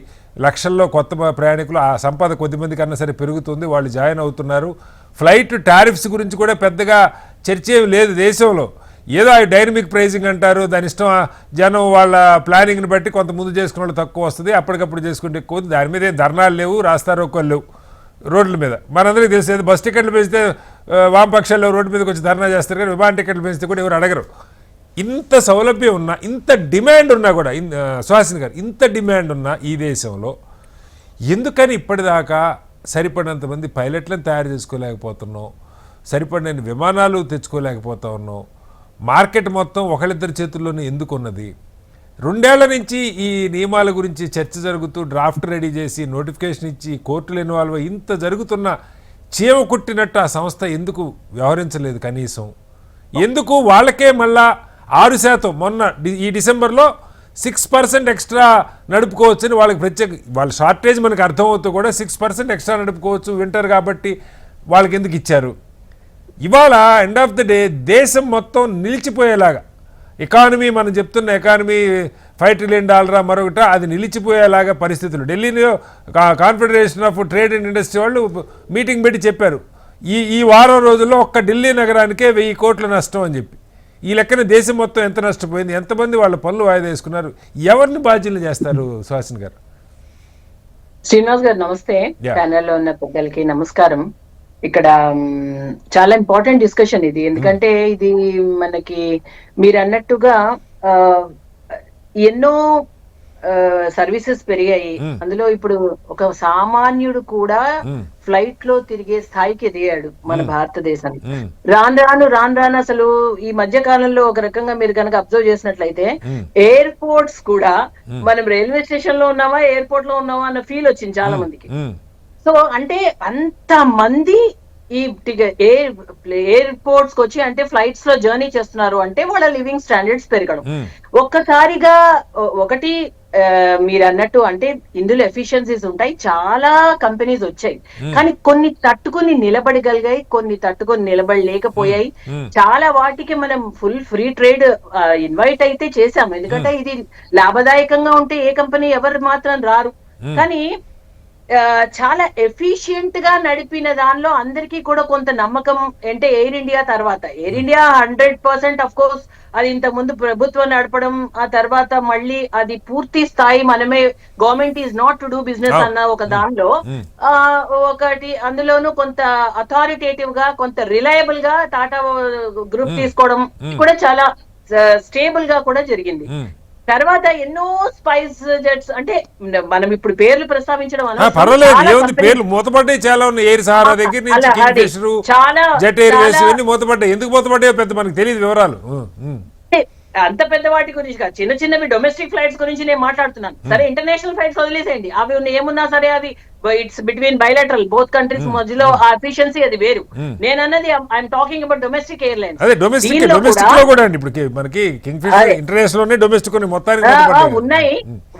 లక్షల్లో కొత్త ప్రయాణికులు, ఆ సంపద కొద్దిమంది కన్నా సరే పెరుగుతుంది, వాళ్ళు జాయిన్ అవుతున్నారు. ఫ్లైట్ టారిఫ్స్ గురించి కూడా పెద్దగా చర్చ లేదు దేశంలో. ఏదో ఆ డైనమిక్ ప్రైజింగ్ అంటారు, దాని ఇష్టం జనం వాళ్ళ ప్లానింగ్ని బట్టి కొంత ముందు చేసుకున్న వాళ్ళు తక్కువ వస్తుంది, అప్పటికప్పుడు చేసుకుంటే ఎక్కువ. దాని మీద ఏం ధర్నాలు లేవు, రాస్తారోకోలు లేవు రోడ్ల మీద. మనందరికీ తెలిసేది బస్ టికెట్లు పెంచితే వామపక్షాల్లో రోడ్డు మీదకి వచ్చి ధర్నా చేస్తారు, కానీ విమాన టికెట్లు పెంచితే కూడా ఎవరు అడగరు. ఇంత సౌలభ్యం ఉన్నా, ఇంత డిమాండ్ ఉన్నా కూడా, సుహాసిని గారు, ఇంత డిమాండ్ ఉన్నా ఈ దేశంలో ఎందుకని ఇప్పటిదాకా సరిపడినంత మంది పైలట్లను తయారు చేసుకోలేకపోతున్నాం, సరిపడిన విమానాలు తెచ్చుకోలేకపోతా ఉన్నాం? మార్కెట్ మొత్తం ఒకళ్ళిద్దరి చేతుల్లోనే ఎందుకు ఉన్నది? 2 ఏళ్ల నుంచి ఈ నియమాల గురించి చర్చ జరుగుతూ డ్రాఫ్ట్ రెడీ చేసి నోటిఫికేషన్ ఇచ్చి కోర్టులు ఇన్వాల్వ్ అయ్యి ఇంత జరుగుతున్న చీమ కుట్టినట్టు ఆ సంస్థ ఎందుకు వ్యవహరించలేదు? కనీసం ఎందుకు వాళ్ళకే మళ్ళా 6% మొన్న ఈ డిసెంబర్లో 6% ఎక్స్ట్రా నడుపుకోవచ్చని వాళ్ళకి ప్రత్యేక, వాళ్ళ షార్టేజ్ మనకు అర్థమవుతూ కూడా 6% ఎక్స్ట్రా నడుపుకోవచ్చు వింటర్ కాబట్టి వాళ్ళకి ఎందుకు ఇచ్చారు? ఇవాళ ఎండ్ ఆఫ్ ద డే దేశం మొత్తం నిలిచిపోయేలాగా ఎకానమీ, మనం చెప్తున్న ఎకానమీ $5 ట్రిలియన్ మరొకట, అది నిలిచిపోయేలాగా పరిస్థితులు. ఢిల్లీలో confederation of trade and industry వాళ్ళు మీటింగ్ పెట్టి చెప్పారు, ఈ వారం రోజుల్లో ఒక్క ఢిల్లీ నగరానికే 1000 కోట్ల నష్టం అని చెప్పి. ఈ లెక్కన దేశం మొత్తం ఎంత నష్టపోయింది, ఎంతమంది వాళ్ళ పనులు వాయిదా వేసుకున్నారు, ఎవరిని బాధ్యులు చేస్తారు? సుహాసిని గారు. శ్రీనివాస్ గారు నమస్తే, ప్యానెల్లో ఉన్న పెద్దలకి నమస్కారం. ఇక్కడ చాలా ఇంపార్టెంట్ డిస్కషన్ ఇది, ఎందుకంటే ఇది మనకి మీరు అన్నట్టుగా ఎన్నో సర్వీసెస్ పెరిగాయి. అందులో ఇప్పుడు ఒక సామాన్యుడు కూడా ఫ్లైట్ లో తిరిగే స్థాయికి ఎదిగాడు మన భారతదేశానికి. రాను అసలు ఈ మధ్య కాలంలో ఒక రకంగా మీరు కనుక అబ్జర్వ్ చేసినట్లయితే ఎయిర్పోర్ట్స్ కూడా మనం రైల్వే స్టేషన్ లో ఉన్నామా ఎయిర్పోర్ట్ లో ఉన్నామా అన్న ఫీల్ వచ్చింది చాలా మందికి. సో అంటే అంత మంది ఈ ఎయిర్పోర్ట్స్ కి వచ్చి అంటే ఫ్లైట్స్ లో జర్నీ చేస్తున్నారు అంటే వాళ్ళ లివింగ్ స్టాండర్డ్స్ పెరగడం. ఒక్కసారిగా ఒకటి మీరు అన్నట్టు అంటే ఇందులో ఎఫిషియన్సీస్ ఉంటాయి, చాలా కంపెనీస్ వచ్చాయి, కానీ కొన్ని తట్టుకుని నిలబడగలిగాయి, కొన్ని తట్టుకొని నిలబడలేకపోయాయి. చాలా వాటికి మనం ఫుల్ ఫ్రీ ట్రేడ్ ఇన్వైట్ అయితే చేశాము, ఎందుకంటే ఇది లాభదాయకంగా ఉంటే ఏ కంపెనీ ఎవరు మాత్రం రారు. కానీ చాలా ఎఫిషియెంట్ గా నడిపిన దానిలో అందరికీ కూడా కొంత నమ్మకం. అంటే ఎయిర్ ఇండియా తర్వాత, ఎయిర్ ఇండియా 100% అఫ్ కోర్స్ అది ఇంత ముందు ప్రభుత్వం నడపడం, ఆ తర్వాత మళ్ళీ అది పూర్తి స్థాయి మనమే, government is not to do business అన్న ఒక దానిలో ఒకటి, అందులోనూ కొంత అథారిటేటివ్ గా కొంత రిలయబుల్ గా టాటా గ్రూప్ తీసుకోవడం కూడా చాలా స్టేబుల్ గా కూడా జరిగింది. తర్వాత ఎన్నో స్పైస్ జెట్స్, అంటే మనం ఇప్పుడు పేర్లు ప్రస్తావించడం పేర్లు మూతపడ్డాయి చాలా ఉన్నాయి. ఎయిర్ సహారా దగ్గర నుంచి కింగ్ఫిషర్, జెట్ ఎయిర్వేస్ ఇవన్నీ మూతపడ్డాయి. ఎందుకు మూతపడ్డాయో పెద్ద మనకు తెలియదు వివరాలు. అంత పెద్ద వాటి గురించి కాదు, చిన్న చిన్నవి డొమెస్టిక్ ఫ్లైట్స్ గురించి నేను మాట్లాడుతున్నాను. సరే ఇంటర్నేషనల్ ఫ్లైట్స్ వదిలేసేయండి, అవి ఏమున్నా సరే అవి it's between bilateral both countries మధ్యలో ఆ ఎఫిషియన్సీ అది వేరు. నేను అన్నది I'm talking about domestic airlines. అదే డొమెస్టిక్ లో కూడా అండి, ఇప్పుడు మనకి కింగ్ ఫిషర్ ఇంటర్నేషనల్ లోనే డొమెస్టిక్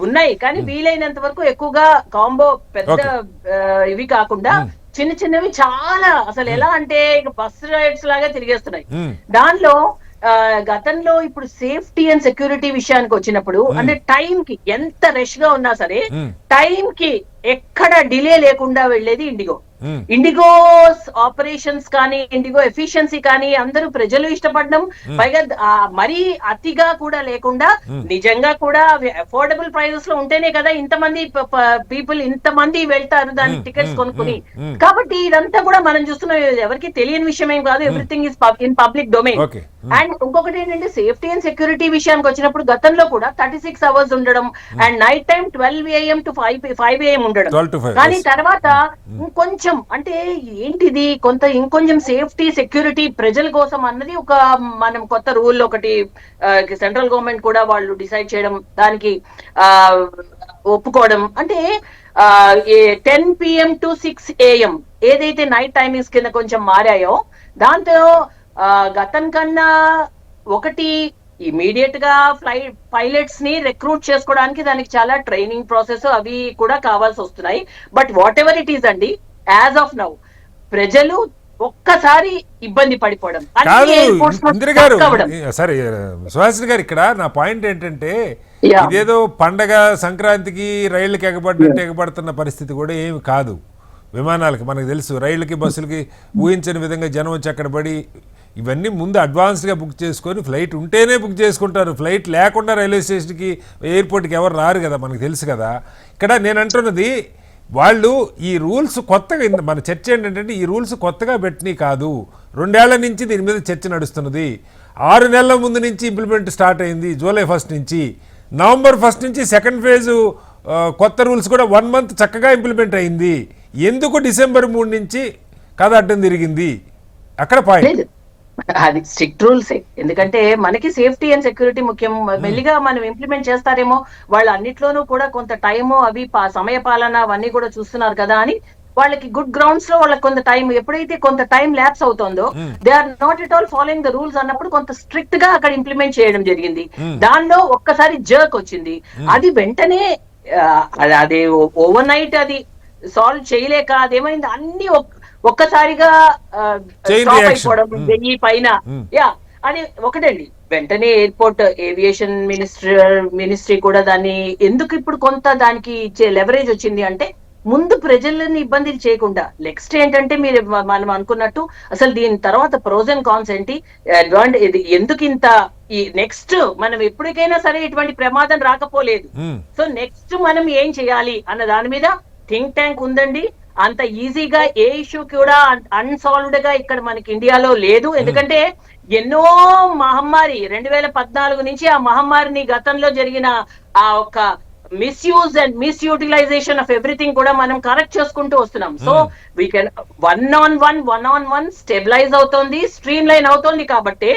ఉన్నాయి కానీ వీలైనంత వరకు ఎక్కువగా కాంబో పెద్ద ఇవి కాకుండా చిన్న చిన్నవి చాలా అసలు ఎలా అంటే ఇక బస్ రైడ్స్ లాగా తిరిగేస్తున్నాయి. దానిలో గతంలో ఇప్పుడు సేఫ్టీ అండ్ సెక్యూరిటీ విషయానికి వచ్చినప్పుడు అంటే టైం కి ఎంత రష్ గా ఉన్నా సరే టైం కి ఎక్కడ డిలే లేకుండా వెళ్లేది ఇండిగో. ఇండిగో ఆపరేషన్స్ కానీ ఇండిగో ఎఫిషియన్సీ కానీ అందరూ ప్రజలు ఇష్టపడడం, పైగా మరీ అతిగా కూడా లేకుండా నిజంగా కూడా అఫోర్డబుల్ ప్రైజెస్ లో ఉంటేనే కదా ఇంతమంది పీపుల్ ఇంతమంది వెళ్తారు దాని టికెట్స్ కొనుక్కుని. కాబట్టి ఇదంతా కూడా మనం చూస్తున్నాం, ఎవరికి తెలియని విషయం ఏం కాదు, everything is in public domain. And ఇంకొకటి ఏంటంటే సేఫ్టీ అండ్ సెక్యూరిటీ విషయానికి వచ్చినప్పుడు గతంలో కూడా 36 hours ఉండడం and night time 12 AM to 5 AM ఉండడం. కానీ తర్వాత ఇంకొంచెం అంటే ఏంటిది ఇంకొంచెం సేఫ్టీ సెక్యూరిటీ ప్రజల కోసం అన్నది ఒక మనం కొత్త రూల్ ఒకటి సెంట్రల్ గవర్నమెంట్ కూడా వాళ్ళు డిసైడ్ చేయడం, దానికి ఒప్పుకోవడం. అంటే 10 PM to 6 AM ఏదైతే నైట్ టైమింగ్స్ కింద కొంచెం మారాయో దాంతో గతం కన్నా ఒకటి ఇమీడియట్ గా పైలట్స్ ని రిక్రూట్ చేసుకోవడానికి దానికి చాలా ట్రైనింగ్ ప్రాసెస్ అవి కూడా కావాల్సి వస్తున్నాయి. But what ever it is అండి, యాజ్ ఆఫ్ నౌ ప్రజలు ఒక్కసారి ఇబ్బంది పడిపోవడం. సరే సుహాసిని గారు, ఇక్కడ నా పాయింట్ ఏంటంటే ఇదేదో పండగ సంక్రాంతికి రైళ్లకి ఎగబడుతున్న పరిస్థితి కూడా ఏమి కాదు. విమానాలకి మనకు తెలుసు, రైళ్ళకి బస్సులకి ఊహించని విధంగా జనం వచ్చి అక్కడ పడి ఇవన్నీ ముందు అడ్వాన్స్గా బుక్ చేసుకొని ఫ్లైట్ ఉంటేనే బుక్ చేసుకుంటారు. ఫ్లైట్ లేకుండా రైల్వే స్టేషన్కి ఎయిర్పోర్ట్కి ఎవరు రారు కదా, మనకు తెలుసు కదా. ఇక్కడ నేను అంటున్నది వాళ్ళు ఈ రూల్స్ కొత్తగా, మన చర్చ ఏంటంటే ఈ రూల్స్ కొత్తగా పెట్టినవి కాదు, 2 ఏళ్ల నుంచి దీని మీద చర్చ నడుస్తున్నది. 6 నెలల ముందు నుంచి ఇంప్లిమెంట్ స్టార్ట్ అయింది, July 1 నుంచి. November 1 నుంచి సెకండ్ ఫేజ్ కొత్త రూల్స్ కూడా 1 month చక్కగా ఇంప్లిమెంట్ అయింది. ఎందుకు December 3 నుంచి కథ అడ్డం తిరిగింది? అక్కడ పాయింట్. అది స్ట్రిక్ట్ రూల్సే, ఎందుకంటే మనకి సేఫ్టీ అండ్ సెక్యూరిటీ ముఖ్యం. మెల్లిగా మనం ఇంప్లిమెంట్ చేస్తారేమో, వాళ్ళు అన్నిట్లోనూ కూడా కొంత టైము అవి సమయ పాలన అవన్నీ కూడా చూస్తున్నారు కదా అని వాళ్ళకి గుడ్ గ్రౌండ్స్ లో వాళ్ళకి కొంత టైం, ఎప్పుడైతే కొంత టైం ల్యాప్స్ అవుతుందో they are not at all following the rules అన్నప్పుడు కొంత స్ట్రిక్ట్ గా అక్కడ ఇంప్లిమెంట్ చేయడం జరిగింది. దానిలో ఒక్కసారి జర్క్ వచ్చింది, అది వెంటనే అదే ఓవర్ నైట్ అది సాల్వ్ చేయలేక అదేమైంది అన్ని ఒక్కసారిగా స్టాప్ అయిపోవడం 1000 పైన. అది ఒకటండి. వెంటనే ఎయిర్పోర్ట్ ఏవియేషన్ మినిస్ట్రీ కూడా దాన్ని ఎందుకు ఇప్పుడు కొంత దానికి లెవరేజ్ వచ్చింది అంటే ముందు ప్రజలని ఇబ్బంది చేయకుండా. నెక్స్ట్ ఏంటంటే మీరు మనం అనుకున్నట్టు అసలు దీని తర్వాత ప్రోస్ అండ్ కాన్స్ ఏంటి, ఎందుకు ఇంత ఈ నెక్స్ట్ మనం ఎప్పటికైనా సరే ఇటువంటి ప్రమాదం రాకపోలేదు, సో నెక్స్ట్ మనం ఏం చేయాలి అన్న దాని మీద థింక్ ట్యాంక్ ఉందండి. అంత ఈజీగా ఏ ఇష్యూ కూడా అన్సాల్వ్డ్ గా ఇక్కడ మనకి ఇండియాలో లేదు. ఎందుకంటే ఎన్నో మహమ్మారి 2014 నుంచి ఆ మహమ్మారిని గతంలో జరిగిన ఆ ఒక misuse and misutilization of everything కూడా మనం కరెక్ట్ చేసుకుంటూ వస్తున్నాం. So we can one on one stabilize అవుతోంది, స్ట్రీమ్ లైన్ అవుతోంది. కాబట్టి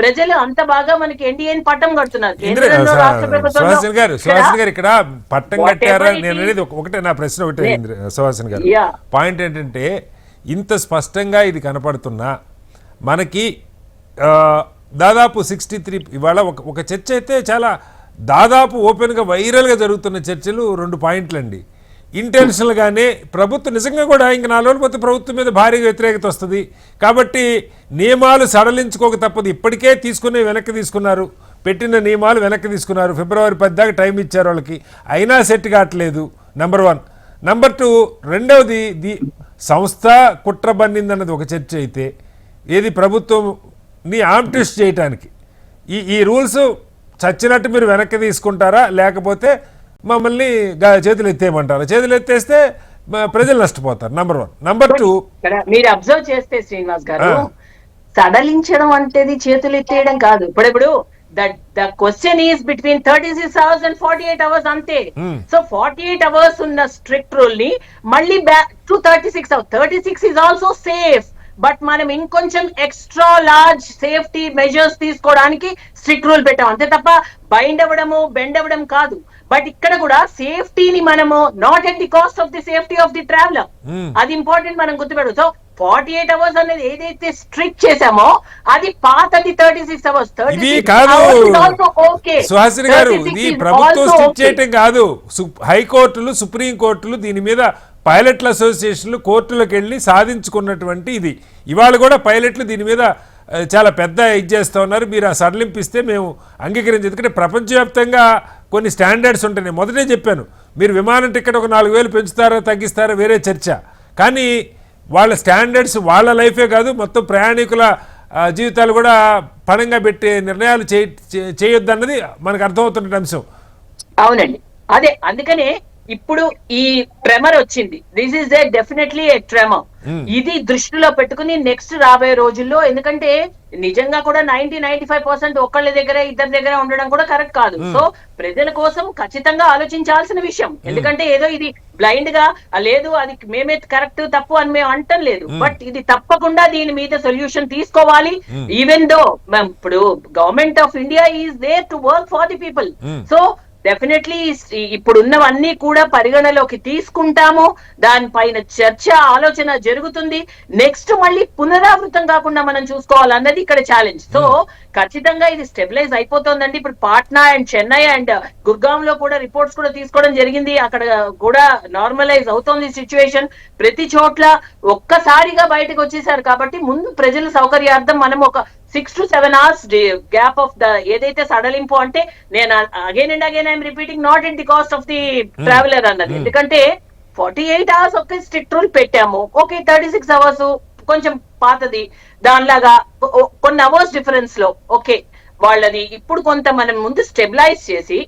ప్రజలు అంత బాగా మనకి ఎన్డీఏని పట్టం కడుతున్నారు. సుహాసిని గారు, ఇక్కడ పట్టం కట్టారా నేను అనేది ఒకటే నా ప్రశ్న ఒకటే సుహాసిని గారు. పాయింట్ ఏంటంటే ఇంత స్పష్టంగా ఇది కనపడుతున్నా మనకి దాదాపు 63 ఇవాళ ఒక చర్చ అయితే చాలా దాదాపు ఓపెన్గా వైరల్గా జరుగుతున్న చర్చలు 2 పాయింట్లు అండి. ఇంటెన్షనల్గానే ప్రభుత్వం నిజంగా కూడా ఇంక 4 రోజులు పోతే ప్రభుత్వం మీద భారీగా వ్యతిరేకత వస్తుంది కాబట్టి నియమాలు సడలించుకోక తప్పదు. ఇప్పటికే వెనక్కి తీసుకున్నారు, పెట్టిన నియమాలు వెనక్కి తీసుకున్నారు. February 10 దాకా టైం ఇచ్చారు వాళ్ళకి, అయినా సెట్ కావట్లేదు. నెంబర్ 1. నెంబర్ 2, రెండవది సంస్థ కుట్ర బన్నిందన్నది ఒక చర్చ అయితే, ఏది ప్రభుత్వంని ఆమ్టిస్ట్ చేయటానికి ఈ రూల్స్ చచ్చినట్టు మీరు వెనక్కి తీసుకుంటారా, లేకపోతే మమ్మల్ని చేతులు ఎత్తేయమంటారా? చేతులు ఎత్తేస్తే ప్రజలు నష్టపోతారు. నెంబర్ 1. నెంబర్ 2, మీరు అబ్జర్వ్ చేస్తే శ్రీనివాస్ గారు, సడలించడం అంటేది చేతులు ఎత్తేయడం కాదు. ఇప్పుడు the question is between 36 hours and 48 hours అంతే. సో 48 hours ఉన్న స్ట్రిక్ట్ రూల్ ని మళ్ళీ back to 36 hours. 36 is also safe. But మనం ఇంకొంచెం ఎక్స్ట్రా లార్జ్ సేఫ్టీ మెజర్స్ తీసుకోవడానికి స్ట్రిక్ట్ రూల్ పెట్టాం, అంతే తప్ప బైండ్ అవ్వడము బెండ్ అవ్వడం కాదు. బట్ ఇక్కడ కూడా సేఫ్టీని మనము not at the cost of the safety of the traveller, అది ఇంపార్టెంట్ మనం గుర్తుపెట్టు. సో 48 hours అనేది ఏదైతే స్ట్రిక్ట్ చేసామో అది పాతది 36 hours. ఇది కాదు సుహాసిని గారు, ఇది ప్రభుత్వం స్ట్రిక్ట్ చేయటం కాదు. హైకోర్టులు, సుప్రీం కోర్టులు దీని మీద పైలట్ల అసోసియేషన్లు కోర్టులకు వెళ్ళి సాధించుకున్నటువంటి ఇది. ఇవాళ కూడా పైలట్లు దీని మీద చాలా పెద్ద ఇది చేస్తూ ఉన్నారు. మీరు ఆ సడలింపిస్తే మేము అంగీకరించి, ఎందుకంటే ప్రపంచవ్యాప్తంగా కొన్ని స్టాండర్డ్స్ ఉంటాయి. నేను మొదటే చెప్పాను, మీరు విమానం టికెట్ ఒక 4000 పెంచుతారా తగ్గిస్తారా వేరే చర్చ, కానీ వాళ్ళ స్టాండర్డ్స్ వాళ్ళ లైఫే కాదు మొత్తం ప్రయాణికుల జీవితాలు కూడా పణంగా పెట్టే నిర్ణయాలు చేయొద్దన్నది మనకు అర్థమవుతున్న అంశం. అవునండి, అదే అందుకనే ఇప్పుడు ఈ ట్రెమర్ వచ్చింది. This is definitely A tremor. ఇది దృష్టిలో పెట్టుకుని నెక్స్ట్ రాబోయే రోజుల్లో, ఎందుకంటే నిజంగా కూడా 90-95% ఒకళ్ళ దగ్గర ఇద్దరి దగ్గర ఉండడం కూడా కరెక్ట్ కాదు. సో ప్రజల కోసం ఖచ్చితంగా ఆలోచించాల్సిన విషయం. ఎందుకంటే ఏదో ఇది బ్లైండ్ గా లేదు అది మేమే కరెక్ట్ తప్పు అని మేము అంటం లేదు, బట్ ఇది తప్పకుండా దీని మీద సొల్యూషన్ తీసుకోవాలి. ఈవెన్ దో ఇప్పుడు government of India is there to work for the people. So definitely ఇప్పుడున్నవన్నీ కూడా పరిగణలోకి తీసుకుంటాము. దానిపైన చర్చ ఆలోచన జరుగుతుంది. నెక్స్ట్ మళ్ళీ పునరావృతం కాకుండా మనం చూసుకోవాలన్నది ఇక్కడ ఛాలెంజ్. సో ఖచ్చితంగా ఇది స్టెబిలైజ్ అయిపోతుందండి. ఇప్పుడు పాట్నా అండ్ చెన్నై అండ్ గుర్గాం లో కూడా రిపోర్ట్స్ కూడా తీసుకోవడం జరిగింది. అక్కడ కూడా నార్మలైజ్ అవుతోంది సిచ్యువేషన్. ప్రతి చోట్ల ఒక్కసారిగా బయటకు వచ్చేసారు కాబట్టి ముందు ప్రజల సౌకర్యార్థం మనం ఒక 6 to 7 hours gap of the ఏదైతే సడలింపు అంటే నేను again and again I'm repeating not at the cost of the traveller అన్నది. ఎందుకంటే 48 hours ఒక స్ట్రిక్ట్ రూల్ పెట్టాము. ఓకే 36 hours కొంచెం పాతది, దానిలాగా కొన్ని అవర్స్ డిఫరెన్స్ లో ఓకే వాళ్ళది ఇప్పుడు కొంత మనం ముందు స్టెబిలైజ్ చేసి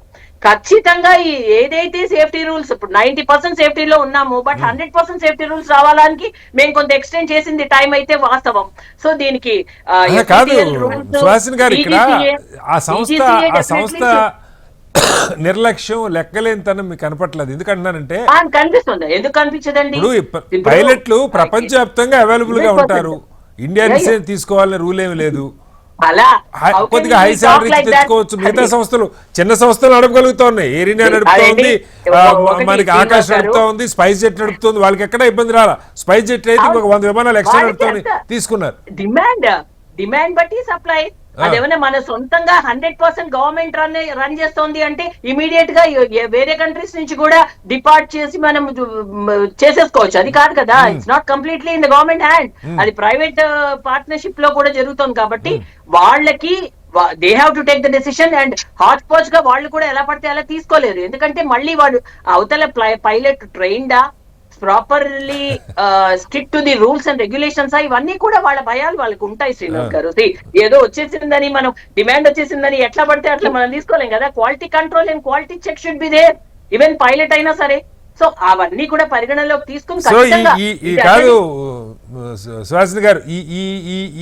ఖచ్చితంగా ఈ ఏదైతే సేఫ్టీ రూల్స్ ఇప్పుడు 90% సేఫ్టీలో ఉన్నాము, బట్ 100% సేఫ్టీ రూల్స్ రావడానికి మేము కొంత ఎక్స్టెండ్ చేసింది టైం అయితే వాస్తవం. సో దీనికి కాదు సుహాసిని గారు, ఇక్కడ ఆ సంస్థ నిర్లక్ష్యం లెక్కలేనితనం మీకు కనపట్లేదు. ఎందుకంటున్నానంటే కనిపిస్తుంది, ఎందుకు కనిపించదండి? పైలట్లు ప్రపంచవ్యాప్తంగా అవైలబుల్ గా ఉంటారు. ఇండియా లైసెన్స్ తీసుకోవాలనే రూల్ ఏమి లేదు. అలా కొద్దిగా హై సాలరీ తెచ్చుకోవచ్చు. మిగతా సంస్థలు చిన్న సంస్థలు నడపగలుగుతా ఉన్నాయి. ఎయిర్ ఇండియా నడుపుతా ఉంది, మనకి ఆకాశ్ నడుపుతా ఉంది, స్పైస్ జెట్ నడుపుతుంది. వాళ్ళకి ఎక్కడ ఇబ్బంది రాలా. స్పైస్ జెట్ అయితే 100 విమానాలు ఎక్స్ట్రా నడుపుతామని తీసుకున్నారు. డిమాండ్ బట్టి సప్లై. అదేమన్నా మన సొంతంగా 100% గవర్నమెంట్ రన్ చేస్తోంది అంటే ఇమీడియట్ గా వేరే కంట్రీస్ నుంచి కూడా డిపార్ట్ చేసి మనం చేసేసుకోవచ్చు. అది కాదు కదా, it's not completely in the government hand. అది ప్రైవేట్ పార్ట్నర్షిప్ లో కూడా జరుగుతుంది. కాబట్టి వాళ్ళకి they have to take the decision. And hot patch గా వాళ్ళు కూడా ఎలా పడితే అలా తీసుకోలేరు. ఎందుకంటే మళ్ళీ వాడు అవతల పైలట్ ట్రైన్డా, properly stick to the rules and regulations, ఇవన్నీ కూడా వాళ్ళ భయాలు వాళ్ళకి ఉంటాయి. శ్రీనివాస్ గారు, ఏదో వచ్చేసిందని మనం డిమాండ్ వచ్చేసిందని ఎట్లా పడితే అట్లా మనం తీసుకోలేం కదా. Quality control and quality check should be there, even pilot అయినా సరే. సో అవన్నీ కూడా పరిగణలోకి తీసుకుని కాదు సుహాసిని గారు,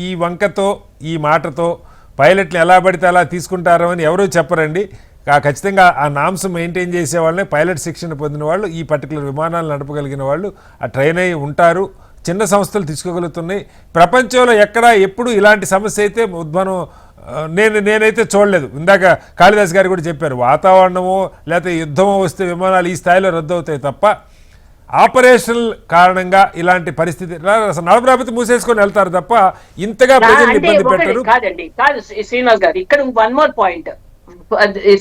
ఈ వంకతో ఈ మాటతో పైలట్లు ఎలా పడితే అలా తీసుకుంటారో అని ఎవరూ చెప్పరండి. ఖచ్చితంగా ఆ నామ్స్ మెయింటైన్ చేసే వాళ్ళనే పైలట్ శిక్షణ పొందిన వాళ్ళు, ఈ పర్టికులర్ విమానాలు నడపగలిగిన వాళ్ళు ఆ ట్రైన్ అయి ఉంటారు. చిన్న సంస్థలు తీసుకోగలుగుతున్నాయి. ప్రపంచంలో ఎక్కడ ఎప్పుడు ఇలాంటి సమస్య అయితే ఉద్భవం నేనైతే చూడలేదు. ఇందాక కాళిదాస్ గారు కూడా చెప్పారు, వాతావరణమో లేకపోతే యుద్ధమో వస్తే విమానాలు ఈ స్థాయిలో రద్దు అవుతాయి తప్ప ఆపరేషనల్ కారణంగా ఇలాంటి పరిస్థితి నడపరాబతి మూసేసుకొని వెళ్తారు తప్ప ఇంతగా ప్రజలు ఇబ్బంది పెట్టరు. కాదండి, కాదు శ్రీనివాస్ గారు, ఇక్కడ one more point,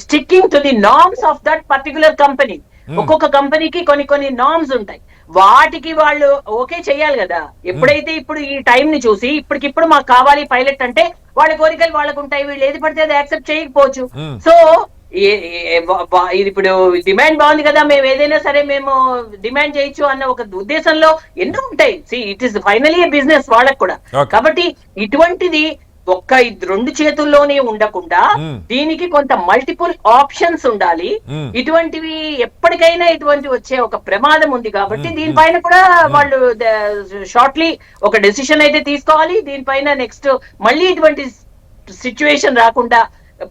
sticking to the norms of that particular company. ఒక్కొక్క కంపెనీకి కొన్ని నార్మ్స్ ఉంటాయి, వాటికి వాళ్ళు ఓకే చెయ్యాలి కదా. ఎప్పుడైతే ఇప్పుడు ఈ టైం ని చూసి ఇప్పటికిప్పుడు మాకు కావాలి పైలట్ అంటే వాళ్ళ కోరికలు వాళ్ళకు ఉంటాయి, వీళ్ళు ఏది పడితే అది యాక్సెప్ట్ చేయకపోవచ్చు. సో ఇది ఇప్పుడు డిమాండ్ బాగుంది కదా, మేము ఏదైనా సరే మేము డిమాండ్ చేయొచ్చు అన్న ఒక ఉద్దేశంలో ఎన్నో ఉంటాయి. ఇట్ ఈస్ ఫైనలీ బిజినెస్ వాళ్ళకు కూడా. కాబట్టి ఇటువంటిది ఒక్క 2 చేతుల్లోనే ఉండకుండా దీనికి కొంత మల్టిపుల్ ఆప్షన్స్ ఉండాలి. ఇటువంటివి ఎప్పటికైనా ఇటువంటి వచ్చే ఒక ప్రమాదం ఉంది కాబట్టి దీనిపైన కూడా వాళ్ళు షార్ట్లీ ఒక డెసిషన్ అయితే తీసుకోవాలి. దీనిపైన నెక్స్ట్ మళ్ళీ ఇటువంటి సిచ్యువేషన్ రాకుండా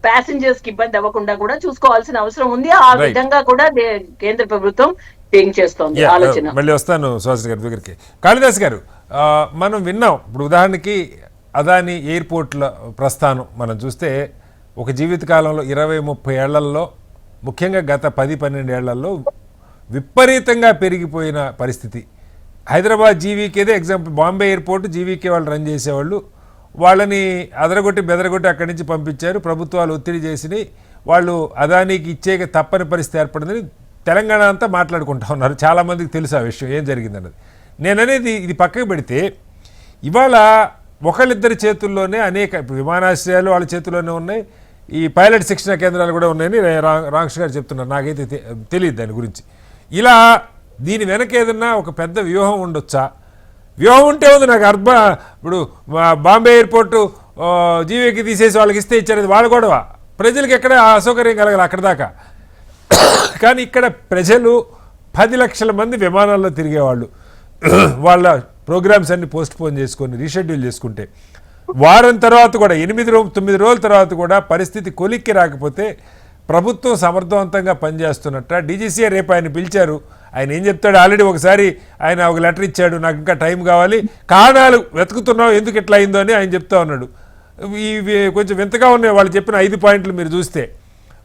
ప్యాసింజర్స్ కి ఇబ్బంది అవ్వకుండా కూడా చూసుకోవాల్సిన అవసరం ఉంది. ఆ విధంగా కూడా కేంద్ర ప్రభుత్వం థింక్ చేస్తోంది ఆలోచన. మళ్ళీ వస్తాను సుహాసిని గారి దగ్గరికి. కాళిదాస్ గారు, మనం విన్నాం. ఇప్పుడు ఉదాహరణకి అదాని ఎయిర్పోర్ట్ల ప్రస్థానం మనం చూస్తే ఒక జీవితకాలంలో 20-30 ఏళ్లలో, ముఖ్యంగా గత 10-12 ఏళ్లలో విపరీతంగా పెరిగిపోయిన పరిస్థితి. హైదరాబాద్ జీవీకేదే ఎగ్జాంపుల్. బాంబే ఎయిర్పోర్ట్ జీవీకే వాళ్ళు రన్ చేసేవాళ్ళు, వాళ్ళని అదరగొట్టి బెదరగొట్టి అక్కడి నుంచి పంపించారు. ప్రభుత్వాలు ఒత్తిడి చేసినాయి, వాళ్ళు అదానికి ఇచ్చే తప్పని పరిస్థితి ఏర్పడిందని తెలంగాణ అంతా మాట్లాడుకుంటా ఉన్నారు. చాలామందికి తెలుసు ఆ విషయం ఏం జరిగిందన్నది. నేననేది ఇది పక్కకు పెడితే, ఇవాళ ఒకళ్ళిద్దరి చేతుల్లోనే అనేక, ఇప్పుడు విమానాశ్రయాలు వాళ్ళ చేతుల్లోనే ఉన్నాయి, ఈ పైలట్ శిక్షణ కేంద్రాలు కూడా ఉన్నాయని రామకృష్ణ గారు చెప్తున్నారు. నాకైతే తెలియదు దాని గురించి. ఇలా దీని వెనక ఏదన్నా ఒక పెద్ద వ్యూహం ఉండొచ్చా? వ్యూహం ఉంటే ఉంది నాకు అర్థం. ఇప్పుడు బాంబే ఎయిర్పోర్టు జీవీకి తీసేసి వాళ్ళకి ఇస్తే ఇచ్చారు, వాళ్ళ గొడవ. ప్రజలకు ఎక్కడ అసౌకర్యం కలగాలి అక్కడ దాకా. కానీ ఇక్కడ ప్రజలు 10 లక్షల మంది విమానాల్లో తిరిగేవాళ్ళు, వాళ్ళ ప్రోగ్రామ్స్ అన్ని పోస్ట్ పోన్ చేసుకొని రీషెడ్యూల్ చేసుకుంటే వారం తర్వాత కూడా 8-9 రోజుల తర్వాత కూడా పరిస్థితి కొలిక్కి రాకపోతే ప్రభుత్వం సమర్థవంతంగా పనిచేస్తున్నట్ట. డీజీసీఏ రేపు ఆయన పిలిచారు, ఆయన ఏం చెప్తాడు? ఆల్రెడీ ఒకసారి ఆయన ఒక లెటర్ ఇచ్చాడు, నాకు ఇంకా టైం కావాలి, కారణాలు వెతుకుతున్నావు ఎందుకు ఇట్లా అయిందో అని ఆయన చెప్తా ఉన్నాడు. ఇవి కొంచెం వింతగా ఉన్నాయి వాళ్ళు చెప్పిన 5 పాయింట్లు మీరు చూస్తే.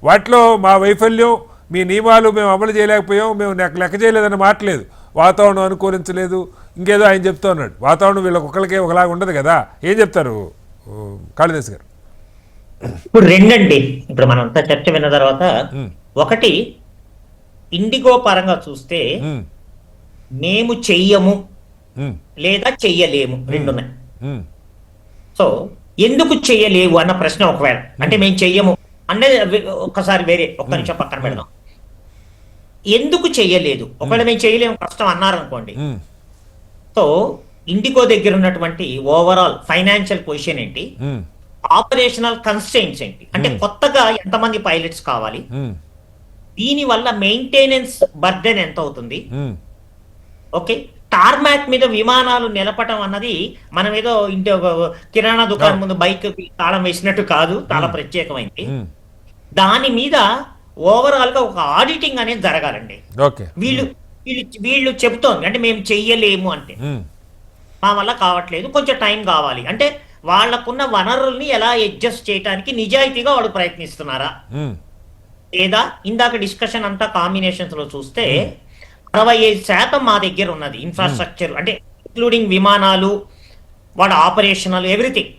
వాటిలో మా వైఫల్యం, మీ నియమాలు మేము అమలు చేయలేకపోయాం, మేము లెక్క చేయలేదని మాట్లేదు, వాతావరణం అనుకూలించలేదు, ఇంకేదో ఆయన చెప్తా ఉన్నాడు. వాతావరణం వీళ్ళకొక్కరికే ఒకలాగా ఉండదు కదా. ఏం చెప్తారు కాళిదాస్ గారు? ఇప్పుడు రెండండి. ఇప్పుడు మనంతా చర్చ విన్న తర్వాత, ఒకటి ఇండిగో పరంగా చూస్తే మేము చెయ్యము లేదా చెయ్యలేము రెండున్నాయి. సో ఎందుకు చెయ్యలేవు అన్న ప్రశ్న ఒకవేళ అంటే మేము చెయ్యము అనేది ఒక్కసారి వేరే ఒక్క నిమిషం పక్కన పెడదాం. ఎందుకు చెయ్యలేదు, ఒకవేళ మేము చేయలేము కష్టం అన్నారనుకోండి, సో ఇండిగో దగ్గర ఉన్నటువంటి ఓవరాల్ ఫైనాన్షియల్ పొజిషన్ ఏంటి, ఆపరేషనల్ కన్స్ట్రెయింట్స్ ఏంటి, అంటే కొత్తగా ఎంతమంది పైలట్స్ కావాలి, దీని వల్ల మెయింటెనెన్స్ బర్డెన్ ఎంత అవుతుంది, ఓకే, టార్మాక్ మీద విమానాలు నిలపటం అన్నది మనం ఏదో ఇంటి కిరాణా దుకాణం ముందు బైక్ తాళం వేసినట్టు కాదు, చాలా ప్రత్యేకమైంది. దాని మీద ఓవరాల్ గా ఒక ఆడిటింగ్ అనేది జరగాలండి. వీళ్ళు వీళ్ళు చెబుతోంది అంటే మేము చెయ్యలేము అంటే మా వల్ల కావట్లేదు, కొంచెం టైం కావాలి అంటే వాళ్లకున్న వనరుల్ని ఎలా అడ్జస్ట్ చేయడానికి నిజాయితీగా వాళ్ళు ప్రయత్నిస్తున్నారా, లేదా ఇందాక డిస్కషన్ అంతా కాంబినేషన్స్ లో చూస్తే 65% మా దగ్గర ఉన్నది ఇన్ఫ్రాస్ట్రక్చర్, అంటే ఇంక్లూడింగ్ విమానాలు, వాడు ఆపరేషనల్ ఎవ్రీథింగ్.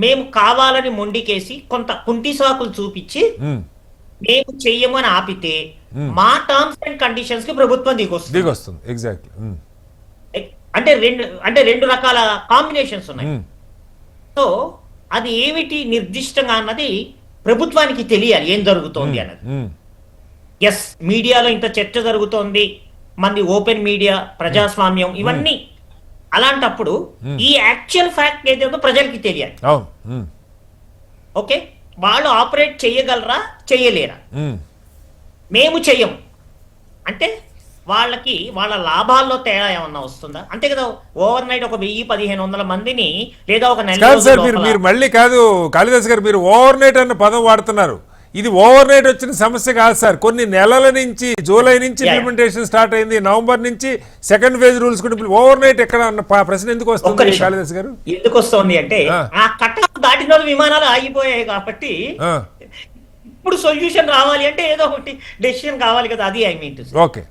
మేము కావాలని మొండికేసి కొంత కుంటి సాకులు చూపించి మేము చెయ్యమని ఆపితే మా టర్మ్స్ అండ్ కండిషన్స్ కి ప్రభుత్వం దిగొస్తుంది. ఎగ్జాక్ట్లీ. అంటే రెండు రకాల కాంబినేషన్స్ ఉన్నాయి. సో అది ఏమిటి నిర్దిష్టంగా అన్నది ప్రభుత్వానికి తెలియాలి ఏం జరుగుతోంది అన్నది. ఎస్, మీడియాలో ఇంత చర్చ జరుగుతోంది, మంది ఓపెన్ మీడియా, ప్రజాస్వామ్యం, ఇవన్నీ. అలాంటప్పుడు ఈ యాక్చువల్ ఫ్యాక్ట్ ఏదేదో ప్రజలకి తెలియాలి. ఓకే, వాళ్ళు ఆపరేట్ చేయగలరా చేయలేరా, మేము చెయ్యము అంటే వాళ్ళకి వాళ్ళ లాభాల్లో తేడా ఏమన్నా వస్తుందా? అంతే కదా, ఓవర్ నైట్ ఒక 1000-1500 మందిని లేదా ఒక నెల. మీరు మళ్ళీ కాదు కాళిదాస్ గారు, మీరు ఓవర్ నైట్ అన్న పదం వాడుతున్నారు. ఇది ఓవర్ నైట్ వచ్చిన సమస్య కాదు సార్. కొన్ని నెలల నుంచి, జూలై నుంచి ఇంప్లిమెంటేషన్ స్టార్ట్ అయింది, నవంబర్ నుంచి సెకండ్ ఫేజ్ రూల్స్ కూడా. ఓవర్ నైట్ ఎక్కడ అన్న ప్రశ్న ఎందుకు వస్తుంది కాళిదాస్ గారు? ఎందుకు వస్తుంది అంటే ఆ కట్ ఆఫ్ దాటిన విమానాలు ఆగిపోయాయి కాబట్టి ఇప్పుడు సొల్యూషన్ రావాలి అంటే ఏదో ఒకటి డెసిషన్ కావాలి కదా, అది I mean to say. Okay,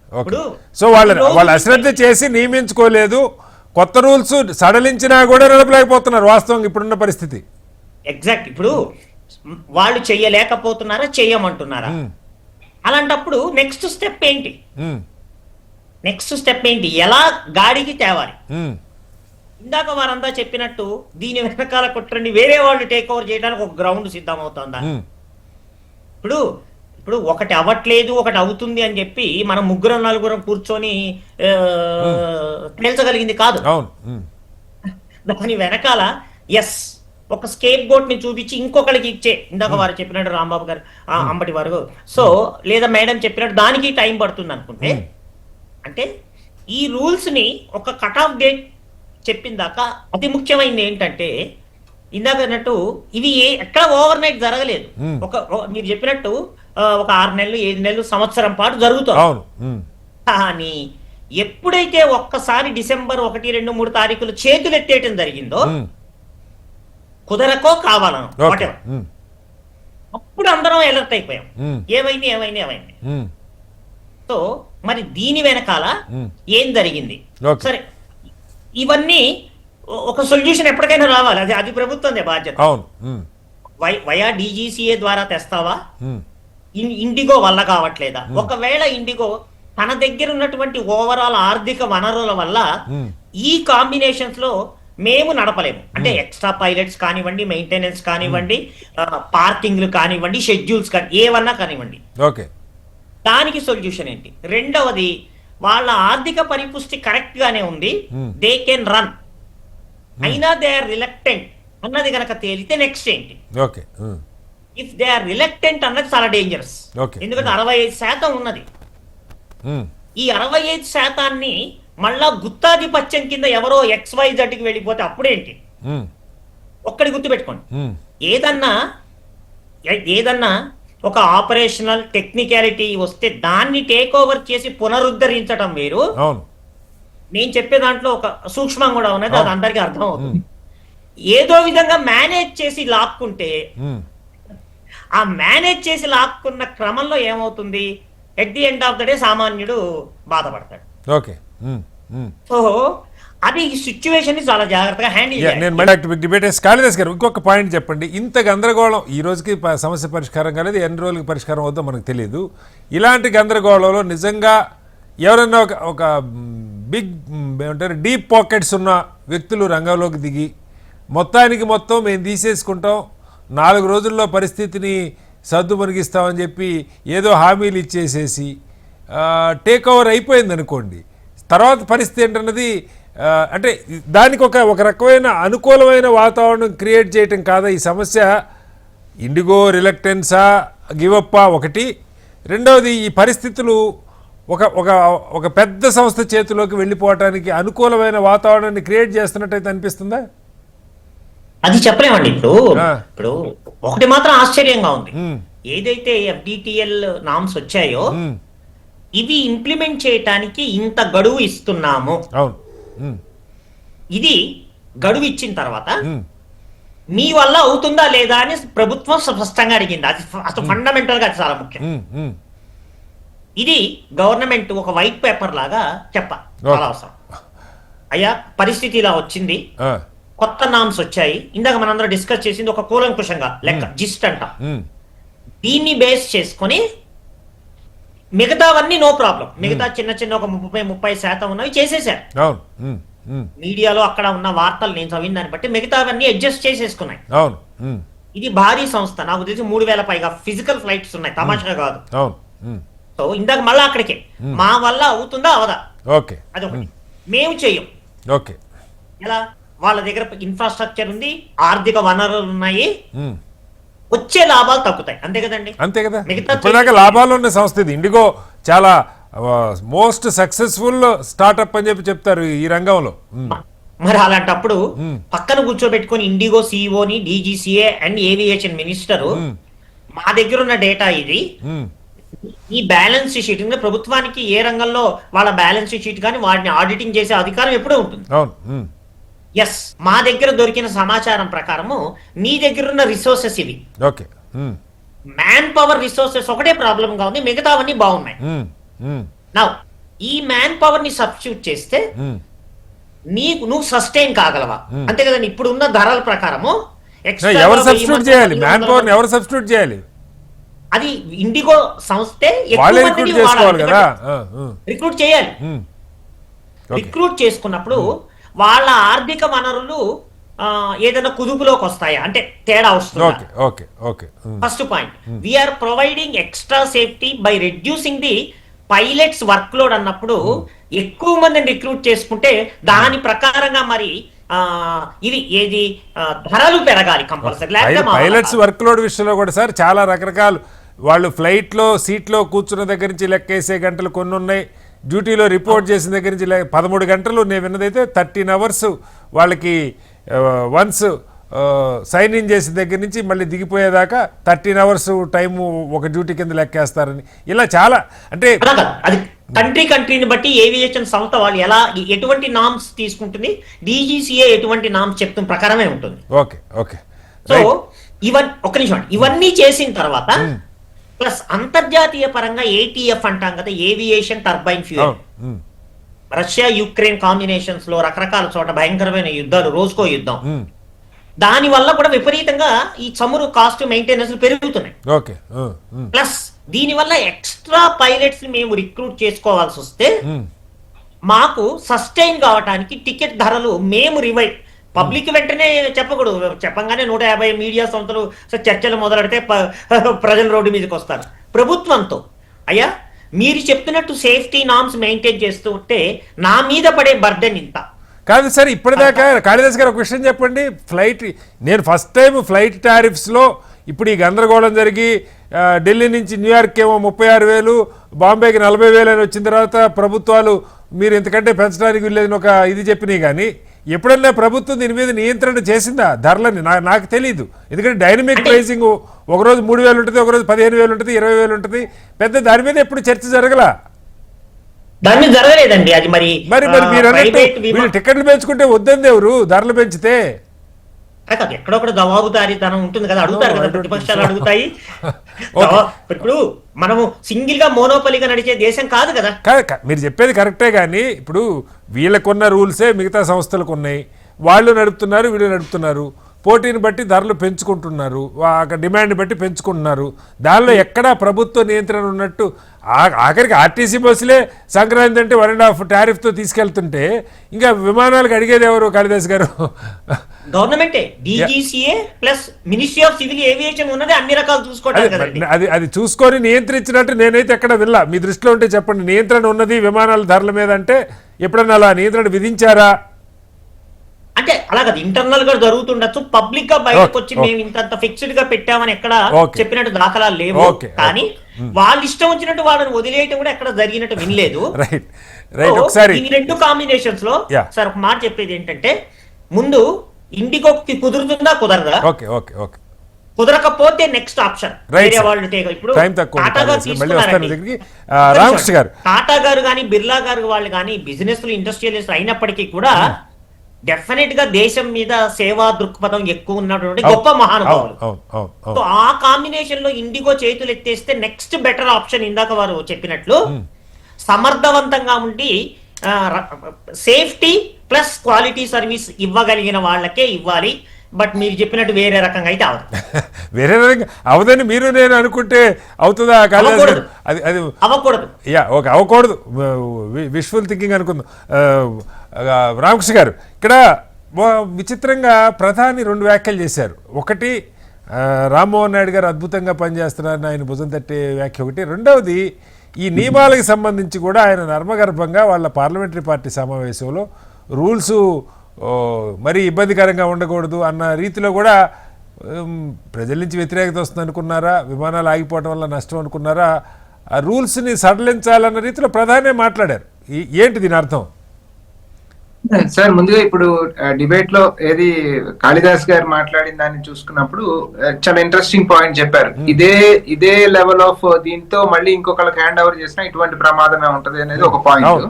so వాళ్ళు అశ్రద్ధ చేసి నియమించుకోలేదు, కొత్త రూల్స్ సడలించినా కూడా నడపలేకపోతున్నారు వాస్తవంగా ఇప్పుడున్న పరిస్థితి. ఎగ్జాక్ట్. ఇప్పుడు వాళ్ళు చెయ్యలేకపోతున్నారా, చెయ్యమంటున్నారా? అలాంటప్పుడు నెక్స్ట్ స్టెప్ ఏంటి? ఎలా గాడికి తేవాలి? ఇందాక వారంతా చెప్పినట్టు దీని వెనకాల కుట్రని వేరే వాళ్ళు టేక్ ఓవర్ చేయడానికి ఒక గ్రౌండ్ సిద్ధమవుతుందా? ఇప్పుడు ఒకటి అవ్వట్లేదు, ఒకటి అవుతుంది అని చెప్పి మనం 3-4 కూర్చొని తేల్చగలిగింది కాదు. దాని వెనకాల ఎస్ ఒక స్కేప్ బోట్ ని చూపించి ఇంకొకరికి ఇచ్చే, ఇందాక వారు చెప్పినట్టు రాంబాబు గారు, అంబటి వారు, సో లేదా మేడం చెప్పినట్టు దానికి టైం పడుతుంది అనుకుంటే, అంటే ఈ రూల్స్ ని ఒక కట్ ఆఫ్ డేట్ చెప్పిన దాకా అతి ముఖ్యమైనది ఏంటంటే, ఇందాక అన్నట్టు ఇవి ఎక్కడ ఓవర్ నైట్ జరగలేదు. మీరు చెప్పినట్టు ఒక 6 నెలలు 7 నెలలు సంవత్సరం పాటు జరుగుతుంది. కానీ ఎప్పుడైతే ఒక్కసారి డిసెంబర్ 1, 2, 3 తారీఖులు చేతులు ఎత్తేయటం జరిగిందో, కుదరకో కావాలను ఓకే. whatever, అప్పుడు అందరం అలర్ట్ అయిపోయాం. ఏమైంది. సో మరి దీని వెనకాల ఏం జరిగింది? ఓకే. సరే, ఇవన్నీ ఒక సొల్యూషన్ ఎప్పటికైనా రావాలి. అది ప్రభుత్వం బాధ్యత. అవును. వయా DGCA ద్వారా తెస్తావా? ఇండిగో వల్ల కావట్లేదా? ఒకవేళ ఇండిగో తన దగ్గర ఉన్నటువంటి ఓవరాల్ ఆర్థిక వనరుల వల్ల ఈ కాంబినేషన్స్ లో మేము నడపలేము అంటే ఎక్స్ట్రా పైలట్స్ కానివ్వండి, మెయింటెనెన్స్ కానివ్వండి, పార్కింగ్లు కానివ్వండి, షెడ్యూల్స్ ఏవన్నా కానివ్వండి, ఓకే, దానికి సొల్యూషన్ ఏంటి? రెండవది, వాళ్ళ ఆర్థిక పరిపుష్టి కరెక్ట్ గానే ఉంది, దే కెన్ రన్, అయినా దే ఆర్ రిలక్టెంట్ అన్నది కనుక తేలితే నెక్స్ట్ ఏంటి? Okay. If they are reluctant అన్నది చాలా డేంజరస్. Okay. ఎందుకంటే 65% ఉన్నది. ఈ 65% మళ్ళా గుత్తాధిపత్యం కింద ఎవరో XYZ కి వెళ్ళిపోతే అప్పుడేంటి? ఒక్కడి గుర్తు పెట్టుకోండి, ఏదన్నా ఒక ఆపరేషనల్ టెక్నికాలిటీ వస్తే దాన్ని టేక్ ఓవర్ చేసి పునరుద్ధరించడం వేరు. నేను చెప్పే దాంట్లో ఒక సూక్ష్మం కూడా ఉన్నది, అది అందరికీ అర్థం అవుతుంది. ఏదో విధంగా మేనేజ్ చేసి లాక్కుంటే ఆ మేనేజ్ చేసి లాక్కున్న క్రమంలో ఏమవుతుంది? At the end of the day సామాన్యుడు బాధపడతాడు. ఓకే. సో అది ఈ సిచ్యువేషన్ ని చాలా జాగ్రత్తగా హ్యాండిల్ చేయాలి. నేను మళ్ళీ డిబేటర్స్ కాళిదాస్ గారు ఇంకొక పాయింట్ చెప్పండి. ఇంత గందరగోళం ఈ రోజుకి సమస్య పరిష్కారం కాలేదు, ఎన్ని రోజులకి పరిష్కారం అవుతుందో మనకు తెలియదు. ఇలాంటి గందరగోళంలో నిజంగా ఎవరన్నా ఒక బిగ్ ఏమంటారు డీప్ పాకెట్స్ ఉన్న వ్యక్తులు రంగంలోకి దిగి మొత్తానికి మొత్తం మేము తీసేసుకుంటాం, 4 రోజుల్లో పరిస్థితిని సర్దు మరిగిస్తామని చెప్పి ఏదో హామీలు ఇచ్చేసేసి టేక్ ఓవర్ అయిపోయింది అనుకోండి, తర్వాత పరిస్థితి ఏంటన్నది అంటే దానికి ఒక రకమైన అనుకూలమైన వాతావరణం క్రియేట్ చేయటం కాదా ఈ సమస్య? ఇండిగో రిలక్టెన్సా, గివప్పా ఒకటి, రెండవది ఈ పరిస్థితులు ఒక పెద్ద సంస్థ చేతిలోకి వెళ్ళిపోవటానికి అనుకూలమైన వాతావరణాన్ని క్రియేట్ చేస్తున్నట్టయితే అనిపిస్తుందా? అది చెప్పలేమండి. ఇప్పుడు ఒకటి మాత్రం ఆశ్చర్యంగా ఉంది, ఏదైతే FDTL నామ్స్ వచ్చాయో ఇవి ఇంప్లిమెంట్ చేయటానికి ఇంత గడువు ఇస్తున్నాము. ఇది గడువు ఇచ్చిన తర్వాత మీ వల్ల అవుతుందా లేదా అని ప్రభుత్వం స్పష్టంగా అడిగింది. అది అసలు ఫండమెంటల్ గా అది చాలా ముఖ్యం. ఇది గవర్నమెంట్ ఒక వైట్ పేపర్ లాగా చాలా అవసరం. అయ్యా పరిస్థితి ఇలా వచ్చింది, కొత్త నామ్స్ వచ్చాయి, ఇందాక మనందరం డిస్కస్ చేసింది ఒక కూలంకుషంగా లెక్క జిస్ట్ అంట, దీన్ని బేస్ చేసుకొని మిగతావన్నీ నో ప్రాబ్లం, మిగతా చిన్న ఒక 30% ఉన్నవి చేసేసారు. మీడియాలో అక్కడ ఉన్న వార్తలు నేను చదివిన దాన్ని బట్టి మిగతావన్నీ అడ్జస్ట్ చేసేసుకున్నాయి. ఇది భారీ సంస్థ, నాకు తెలిసి 3000 పైగా ఫిజికల్ ఫ్లైట్స్ ఉన్నాయి, తమాషా కాదు. సో ఇందాక మళ్ళా అక్కడికే మా వల్ల అవుతుందా అవదా అదొకటి. మేము చెయ్యం. ఎలా? వాళ్ళ దగ్గర ఇన్ఫ్రాస్ట్రక్చర్ ఉంది, ఆర్థిక వనరులు ఉన్నాయి, వచ్చే లాభాలు తగ్గుతాయి, అంతే కదండి? అంతే కదా. ఇప్పటిదాకా లాభాలు ఉన్న సంస్థ ఇది. ఇండిగో చాలా మోస్ట్ సక్సెస్ఫుల్ స్టార్ట్అప్ అని చెప్తారు ఈ రంగంలో. మరి అలాంటప్పుడు పక్కన కూర్చోబెట్టుకుని ఇండిగో సిఇఓని, DGCA అండ్ ఏవియేషన్ మినిస్టర్ మా దగ్గర ఉన్న డేటా ఇది, ఈ బ్యాలెన్స్ షీట్ ప్రభుత్వానికి ఏ రంగంలో వాళ్ళ బ్యాలెన్స్ షీట్ కానీ వాటిని ఆడిటింగ్ చేసే అధికారం ఎప్పుడూ ఉంటుంది. ఎస్, మా దగ్గర దొరికిన సమాచారం ప్రకారము నీ దగ్గర ఉన్న రిసోర్సెస్ ఇవి. మ్యాన్ పవర్ రిసోర్సెస్ ఒకటే ప్రాబ్లం గా ఉంది, మిగతావన్నీ బాగున్నాయి. నా ఈ మ్యాన్ పవర్ ని సబ్స్టిట్యూట్ చేస్తే నువ్వు సస్టైన్ కాగలవా? అంతే కదండి. ఇప్పుడు ఉన్న ధరల ప్రకారము ఎవరు సబ్స్టిట్యూట్ చేయాలి? మ్యాన్ పవర్ ని ఎవరు సబ్స్టిట్యూట్ చేయాలి? అది ఇండిగో సంస్థే రిక్రూట్ చేయాలి. రిక్రూట్ చేసుకున్నప్పుడు వాళ్ళ ఆర్థిక వనరులు ఏదైనా కుదుపులోకి వస్తాయా అంటే తేడా వస్తుంది. First point, we are providing extra safety by reducing the pilots workload అన్నప్పుడు ఎక్కువ మందిని రిక్రూట్ చేసుకుంటే దాని ప్రకారంగా మరి ఇది ఏది ధరలు పెరగాలి కంపల్సరీ. పైలట్స్ వర్క్ లోడ్ విషయంలో కూడా సార్ చాలా రకరకాలు, వాళ్ళు ఫ్లైట్లో సీట్లో కూర్చున్న దగ్గర నుంచి లెక్కేసే గంటలు కొన్ని ఉన్నాయి, డ్యూటీలో రిపోర్ట్ చేసిన దగ్గర నుంచి 13 గంటలు, నేను విన్నదైతే 13 hours వాళ్ళకి వన్స్ సైన్ ఇన్ చేసిన దగ్గర నుంచి మళ్ళీ దిగిపోయేదాకా 13 అవర్స్ టైము ఒక డ్యూటీ కింద లెక్కేస్తారని ఇలా చాలా అంటే అది కంట్రీని బట్టి ఏవియేషన్ సంస్థ వాళ్ళు ఎటువంటి నామ్స్ తీసుకుంటుంది, డీజీసీఏ ఎటువంటి నామ్స్ చెప్తున్న ప్రకారమే ఉంటుంది. ఓకే ఓకే సో ఒక నిమిషం, ఇవన్నీ చేసిన తర్వాత ప్లస్ అంతర్జాతీయ పరంగా ఏటీఎఫ్ అంటాం కదా, aviation turbine fuel. Russia Ukraine combinations లో రకరకాల చోట భయంకరమైన యుద్ధాలు, రోజుకో యుద్ధం, దాని వల్ల కూడా విపరీతంగా ఈ చమురు కాస్ట్ మెయింటెనెన్స్ పెరుగుతున్నాయి. ప్లస్ దీని వల్ల ఎక్స్ట్రా పైలట్స్ మేము రిక్రూట్ చేసుకోవాల్సి వస్తే మాకు సస్టైన్ కావడానికి టికెట్ ధరలు మేము పబ్లిక్ వెంటనే చెప్పకూడదు, చెప్పంగానే 150 మీడియా సంస్థలు చర్చలు మొదలెడితే ప్రజలు రోడ్డు మీదకి వస్తారు. ప్రభుత్వంతో అయ్యా మీరు చెప్తున్నట్టు సేఫ్టీ నామ్స్ మెయింటైన్ చేస్తూ ఉంటే నా మీద పడే బర్డెన్ ఇంత కాదు సార్. ఇప్పటిదాకా కాళిదాస్ గారు ఒక విషయం చెప్పండి, నేను ఫస్ట్ టైం ఫ్లైట్ టారిఫ్స్లో ఇప్పుడు ఈ గందరగోళం జరిగి ఢిల్లీ నుంచి న్యూయార్క్ ఏమో 36,000, బాంబేకి 40,000 అని వచ్చిన తర్వాత ప్రభుత్వాలు మీరు ఇంతకంటే పెంచడానికి వీళ్ళని ఒక ఇది చెప్పినాయి. కానీ ఎప్పుడన్నా ప్రభుత్వం దీని మీద నియంత్రణ చేసిందా ధరలని? నాకు తెలియదు. ఎందుకంటే డైనమిక్ ప్రైసింగ్ ఒకరోజు 3,000 ఉంటుంది, ఒకరోజు 15,000 ఉంటుంది, 20,000 ఉంటుంది. పెద్ద దాని మీద ఎప్పుడు చర్చ జరగలా. దాని మీద జరగలేదండి. అది మరి మీరు అన్నట్టు వీళ్ళు టికెట్లు పెంచుకుంటే వద్దంది ఎవరు ధరలు పెంచితే? ఎక్కడొక్కడ జవాబుదారీతనం ఉంటుంది కదా, అడుగుతారు కదా, ప్రతిపక్షాలు అడుగుతాయి. ఇప్పుడు మనము సింగిల్ గా మోనోపలిగా నడిచే దేశం కాదు కదా. మీరు చెప్పేది కరెక్టే, కానీ ఇప్పుడు వీళ్ళకున్న రూల్సే మిగతా సంస్థలకు ఉన్నాయి. వాళ్ళు నడుపుతున్నారు, వీళ్ళు నడుపుతున్నారు. పోటీని బట్టి ధరలు పెంచుకుంటున్నారు, డిమాండ్ బట్టి పెంచుకుంటున్నారు. దానిలో ఎక్కడా ప్రభుత్వ నియంత్రణ ఉన్నట్టు ఆఖరికి ఆర్టీసీ బస్సులే సంక్రాంతి అంటే 1.5 టారిఫ్తో తీసుకెళ్తుంటే ఇంకా విమానాలకు అడిగేది ఎవరు కాళిదాస్ గారు? గవర్నమెంటే. DGCA plus ministry of civil aviation ఉన్నది అన్ని రకాలు చూసుకోవడానికి. అది చూసుకొని నియంత్రించినట్టు నేనైతే ఎక్కడ వెళ్ళా. మీ దృష్టిలో ఉంటే చెప్పండి, నియంత్రణ ఉన్నది విమానాల ధరల మీద అంటే ఎప్పుడన్నా అలా నియంత్రణ విధించారా? అంటే అలాగే ఇంటర్నల్ గా జరుగుతుండొచ్చు, పబ్లిక్ గా బయటకు వచ్చి మేము ఇంత ఫిక్స్డ్ గా పెట్టామని ఎక్కడ చెప్పినట్టు దాఖలాలు లేవు. కానీ వాళ్ళ ఇష్టం వచ్చినట్టు వాళ్ళని వదిలేయటం కూడా ఎక్కడ జరిగినట్టు వినలేదు. ఈ రెండు కాంబినేషన్స్ లో సార్ ఒక మాట చెప్పేది ఏంటంటే, ముందు ఇండిగోకి కుదురుతుందా కుదరదా, కుదరకపోతే నెక్స్ట్ ఆప్షన్ వేరే వాళ్ళు. ఇప్పుడు టాటా గారు కానీ బిర్లా గారు వాళ్ళు కానీ బిజినెస్ ఇండస్ట్రియలిస్ట్ అయినప్పటికీ కూడా డెఫినెట్ గా దేశం మీద సేవా దృక్పథం ఎక్కువ ఉన్నటువంటి గొప్ప మహానుభావులు. సో ఆ కాంబినేషన్ లో ఇండిగో చేతులు ఎత్తేస్తే నెక్స్ట్ బెటర్ ఆప్షన్ ఇందాక వారు చెప్పినట్లు సమర్థవంతంగా ఉండి సేఫ్టీ ప్లస్ క్వాలిటీ సర్వీస్ ఇవ్వగలిగిన వాళ్ళకే ఇవ్వాలి. బట్ మీరు చెప్పినట్టు వేరే రకంగా అయితే అవదు. వేరే రకంగా అవదని మీరు నేను అనుకుంటే అవుతుందా? అవ్వకూడదు. ఓకే, అవ్వకూడదు. విష్ఫుల్ థింకింగ్ అనుకుందాం. రామకృష్ణ గారు, ఇక్కడ విచిత్రంగా ప్రధాని 2 వ్యాఖ్యలు చేశారు. ఒకటి రామ్మోహన్ నాయుడు గారు అద్భుతంగా పనిచేస్తున్నారని ఆయన భుజం తట్టే వ్యాఖ్య ఒకటి. రెండవది ఈ నియమాలకు సంబంధించి కూడా ఆయన నర్మగర్భంగా వాళ్ళ పార్లమెంటరీ పార్టీ సమావేశంలో రూల్స్ మరీ ఇబ్బందికరంగా ఉండకూడదు అన్న రీతిలో కూడా ప్రజల నుంచి వ్యతిరేకత వస్తుంది అనుకున్నారా? విమానాలు ఆగిపోవడం వల్ల నష్టం అనుకున్నారా? ఆ రూల్స్ని సడలించాలన్న రీతిలో ప్రధానే మాట్లాడారు. ఏంటి దీని అర్థం? సార్, ముందుగా ఇప్పుడు డిబేట్ లో ఏది కాళిదాస్ గారు మాట్లాడిన దాన్ని చూసుకున్నప్పుడు చాలా ఇంట్రెస్టింగ్ పాయింట్ చెప్పారు. ఇదే లెవెల్ ఆఫ్ దీంతో మళ్ళీ ఇంకొకరికి హ్యాండ్ ఓవర్ చేసినా ఇటువంటి ప్రమాదమే ఉంటది అనేది ఒక పాయింట్.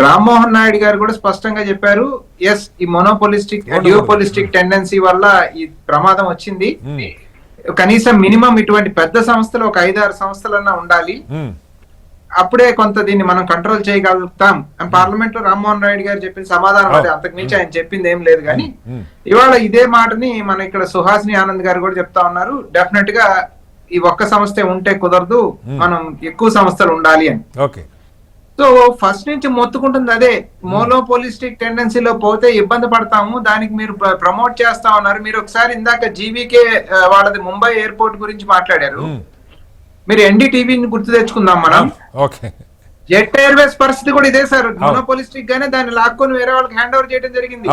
రామ్మోహన్ నాయుడు గారు కూడా స్పష్టంగా చెప్పారు, ఎస్, ఈ మోనోపోలిస్టిక్ డ్యూపోలిస్టిక్ టెండెన్సీ వల్ల ఈ ప్రమాదం వచ్చింది. కనీసం మినిమం ఇటువంటి పెద్ద సంస్థలు ఒక 5-6 సంస్థలన్నా ఉండాలి, అప్పుడే కొంత దీన్ని మనం కంట్రోల్ చేయగలుగుతాం. పార్లమెంట్ లో రామ్మోహన్ నాయుడు గారు చెప్పిన సమాధానం అది. అంతకు మించి ఆయన చెప్పింది ఏం లేదు. కానీ ఇవాళ ఇదే మాటని మన ఇక్కడ సుహాసిని ఆనంద్ గారు కూడా చెప్తా ఉన్నారు. డెఫినెట్ గా ఈ ఒక్క సంస్థ ఉంటే కుదరదు, మనం ఎక్కువ సంస్థలు ఉండాలి అని. సో ఫస్ట్ నుంచి మొత్తుకుంటుంది అదే. మోనోపోలిస్టిక్ టెండెన్సీలో పోతే ఇబ్బంది పడతాము, దానికి మీరు ప్రమోట్ చేస్తా ఉన్నారు. మీరు ఒకసారి ఇందాక జీవీకే వాళ్ళది ముంబై ఎయిర్పోర్ట్ గురించి మాట్లాడారు. మీరు ఎన్డీటీవీని గుర్తు తెచ్చుకుందాం మనం. జెట్ ఎయిర్వేస్ పరిస్థితి కూడా ఇదే సార్. మోనోపోలిస్టిక్ గానే దాన్ని లాక్కొని వేరే వాళ్ళకి హ్యాండ్ ఓవర్ చేయడం జరిగింది.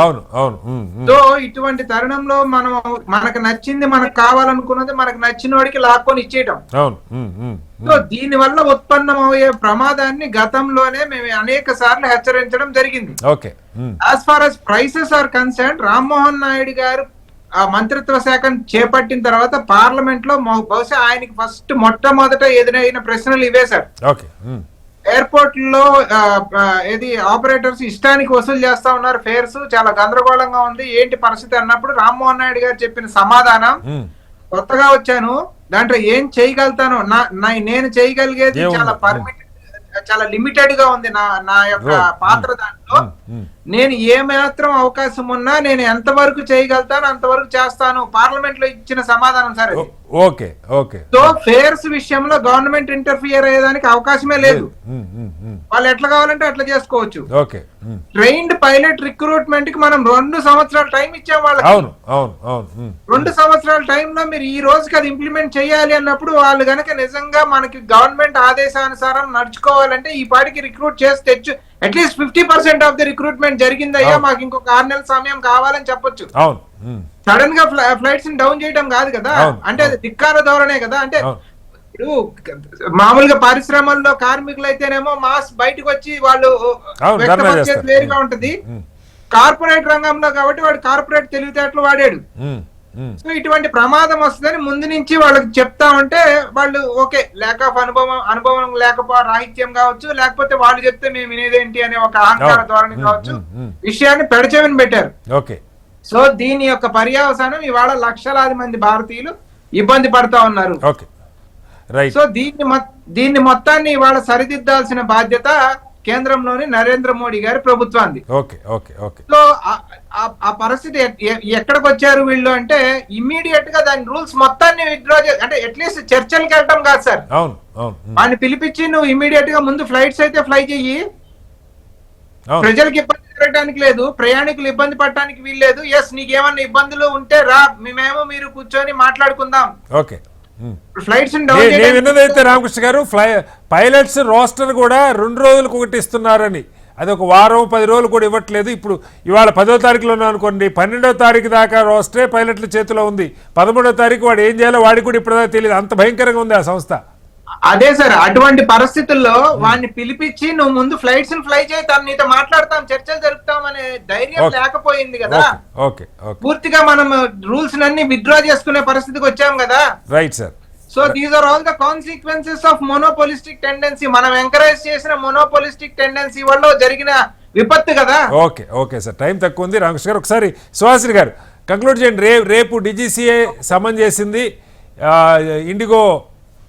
సో ఇటువంటి తరుణంలో మనం మనకు నచ్చింది, మనకు కావాలనుకున్నది మనకు నచ్చిన వాడికి లాక్కొని ఇచ్చేయటం. సో దీని వల్ల ఉత్పన్నమయ్యే ప్రమాదాన్ని గతంలోనే మేము అనేక సార్లు హెచ్చరించడం జరిగింది. As far as prices are concern, Rammohan Naidu garu ఆ మంత్రిత్వ శాఖను చేపట్టిన తర్వాత పార్లమెంట్ లో బహుశా ఆయనకి ఫస్ట్ మొట్టమొదట ఎదురైన ప్రశ్నలు ఇవే సార్. ఓకే. ఎయిర్పోర్ట్ లో ఏది ఆపరేటర్స్ ఇష్టానికి వసూలు చేస్తా ఉన్నారు ఫేర్స్, చాలా గందరగోళంగా ఉంది, ఏంటి పరిస్థితి అన్నప్పుడు రామ్మోహన్ నాయుడు గారు చెప్పిన సమాధానం, కొత్తగా వచ్చాను దాంట్లో ఏం చేయగలుగుతాను, నేను చేయగలిగేది చాలా లిమిటెడ్ గా ఉంది నా యొక్క పాత్ర, దాంట్లో నేను ఏమాత్రం అవకాశం ఉన్నా నేను ఎంతవరకు చేయగలుగుతాను అంతవరకు చేస్తాను, పార్లమెంట్ లో ఇచ్చిన సమాధానం sir. Okay okay. So fares విషయంలో గవర్నమెంట్ ఇంటర్ఫియర్ అయ్యేదానికి అవకాశమే లేదు, వాళ్ళు ఎట్లా కావాలంటే అట్లా చేసుకోవచ్చు. ఓకే. ట్రైన్డ్ పైలట్ రిక్రూట్మెంట్ కి మనం 2 సంవత్సరాల టైం ఇచ్చాం వాళ్ళకి. అవును అవును అవును. 2 సంవత్సరాల టైంలో మీరు ఈ రోజుకి అది ఇంప్లిమెంట్ చేయాలి అన్నప్పుడు వాళ్ళు గనక నిజంగా మనకి గవర్నమెంట్ ఆదేశానుసారం నడుచుకోవాలంటే ఈ పాటికి రిక్రూట్ చేసి తెచ్చు అట్లీస్ట్ 50% ఆఫ్ ది రిక్రూట్మెంట్ జరిగిందయ్యా, మాకు ఇంకొక 6 నెలల సమయం కావాలని చెప్పొచ్చు. అవును. సడన్ గా ఫ్లైట్స్ డౌన్ చేయడం కాదు కదా, అంటే అది ధిక్కార ధోరణే కదా. అంటే ఇప్పుడు మామూలుగా పరిశ్రమల్లో కార్మికులు అయితేనేమో మాస్ బయటకు వచ్చి వాళ్ళు వ్యక్తపరిచేది వేరుగా ఉంటది, కార్పొరేట్ రంగంలో కాబట్టి వాడు కార్పొరేట్ తెలివితేటలు వాడాడు. సో ఇటువంటి ప్రమాదం వస్తుందని ముందు నుంచి వాళ్ళకి చెప్తా ఉంటే వాళ్ళు ఓకే, ల్యాక్ ఆఫ్ అనుభవం లేకపోతే రాహిత్యం కావచ్చు, లేకపోతే వాళ్ళు చెప్తే మేము వినేదేంటి అనే ఒక అహంకార ధోరణి కావచ్చు, విషయాన్ని పెడచెవిని పెట్టారు. ఓకే. సో దీని యొక్క పర్యవసానం ఇవాళ లక్షలాది మంది భారతీయులు ఇబ్బంది పడతా ఉన్నారు. Okay right. సో దీన్ని మొత్తాన్ని ఇవాళ సరిదిద్దాల్సిన బాధ్యత కేంద్రంలోని నరేంద్ర మోడీ గారి ప్రభుత్వాన్ని. Okay okay okay. సో ఆ పరిస్థితి ఎక్కడికి వచ్చారు వీళ్ళు అంటే ఇమ్మీడియట్ గా దాని రూల్స్ మొత్తాన్ని విత్డ్రా అంటే అట్లీస్ట్ చర్చలకు వెళ్ళటం కాదు సార్. అవును అవును. వాడిని పిలిపించి నువ్వు ఇమ్మీడియట్ గా ముందు ఫ్లైట్స్ అయితే ఫ్లై చెయ్యి, ప్రజలకు ఇబ్బంది జరగడానికి లేదు, ప్రయాణికులు ఇబ్బంది పడటానికి వీల్లేదు. ఎస్ నీకేమన్నా ఇబ్బందులు ఉంటే రా, మేమేమో మీరు కూర్చొని మాట్లాడుకుందాం. ఓకే. ఫ్లైట్స్ నేను విన్నదైతే రామకృష్ణ గారు పైలట్స్ రోస్టర్ కూడా 2 రోజులకు ఒకటి ఇస్తున్నారని, అది ఒక వారం 10 రోజులు కూడా ఇవ్వట్లేదు. ఇప్పుడు ఇవాళ 10వ తారీఖులో అనుకోండి, 12వ తారీఖు దాకా రోస్టరే పైలట్ల చేతిలో ఉంది, 13వ తారీఖు వాడు ఏం చేయాలో వాడికి కూడా ఇప్పటిదాకా తెలియదు, అంత భయంకరంగా ఉంది ఆ సంస్థ. అదే సార్, అటువంటి పరిస్థితుల్లో వాడిని పిలిపించి నువ్వు ముందు ఫ్లైట్స్ ఫ్లై చేయి, తను నీతో మాట్లాడతాం, చర్చలు జరుపుతాం అనే ధైర్యం లేకపోయింది కదా. పూర్తిగా మనం రూల్స్ అన్ని విత్డ్రా చేసుకునే పరిస్థితికి వచ్చాం కదా. Right sir. So these are all the consequences of monopolistic tendency, మనం ఎంకరేజ్ చేసిన మోనోపోలిస్టిక్ టెండెన్సీ వల్ల జరిగిన విపత్తు కదా. ఓకే ఓకే సార్, టైం తక్కువ ఉంది. రామకృష్ణ గారు ఒకసారి సుహాసిని గారు కంక్లూడ్ చేయండి. రేపు DGCA సమన్ చేసింది, ఇండిగో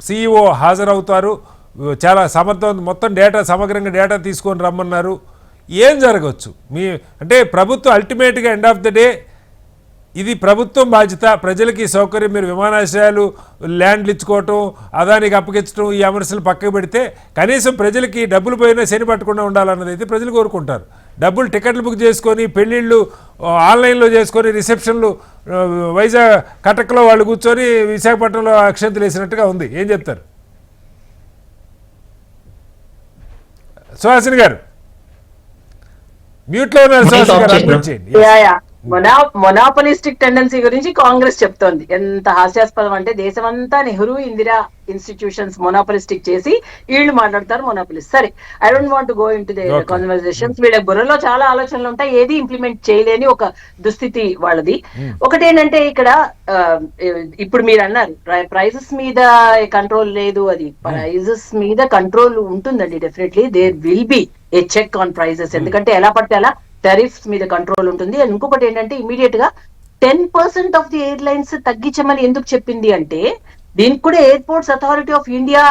CEO హాజరవుతారు, చాలా సమర్థవంతం, మొత్తం డేటా సమగ్రంగా డేటా తీసుకొని రమ్మన్నారు. ఏం జరగవచ్చు అంటే ప్రభుత్వం అల్టిమేట్గా ఎండ్ ఆఫ్ ద డే ఇది ప్రభుత్వం బాధ్యత, ప్రజలకి సౌకర్యం, మీరు విమానాశ్రయాలు ల్యాండ్లు ఇచ్చుకోవటం, అదానికి అప్పగించడం, ఈ అమర్శలు పక్కకు పెడితే కనీసం ప్రజలకి డబ్బులు పోయినా శని పట్టకుండా ఉండాలన్నది అయితే ప్రజలు కోరుకుంటారు. డబ్బులు టికెట్లు బుక్ చేసుకొని, పెళ్ళిళ్ళు ఆన్లైన్లో చేసుకొని, రిసెప్షన్లు వైజాగ్ కటక్లో వాళ్ళు కూర్చొని విశాఖపట్నంలో అక్షంతలు వేసినట్టుగా ఉంది. ఏం చెప్తారు సుహాసిని గారు? మ్యూట్లో ఉన్నారు సుహాసిని గారు. మొనాపలిస్టిక్ టెండెన్సీ గురించి కాంగ్రెస్ చెప్తోంది. ఎంత హాస్యాస్పదం అంటే దేశమంతా నెహ్రూ ఇందిరా ఇన్స్టిట్యూషన్స్ మొనాపలిస్టిక్ చేసి వీళ్ళు మాట్లాడతారు మొనాపలిస్ట్. సరే, I don't want go in to the conversations. వీళ్ళ బుర్రలో చాలా ఆలోచనలు ఉంటాయి, ఏది ఇంప్లిమెంట్ చేయలేని ఒక దుస్థితి వాళ్ళది. ఒకటేంటంటే ఇక్కడ ఇప్పుడు మీరు అన్నారు ప్రైజెస్ మీద కంట్రోల్ లేదు, అది ప్రైజెస్ మీద కంట్రోల్ ఉంటుందండి definitely. There will be a check on prices, ఎందుకంటే ఎలా పడితే అలా టారిఫ్స్ మీద కంట్రోల్ ఉంటుంది. ఇంకొకటి ఏంటంటే ఇమీడియట్ గా 10% ఆఫ్ ది ఎయిర్లైన్స్ తగ్గించమని ఎందుకు చెప్పింది అంటే దీనికి కూడా airports authority of India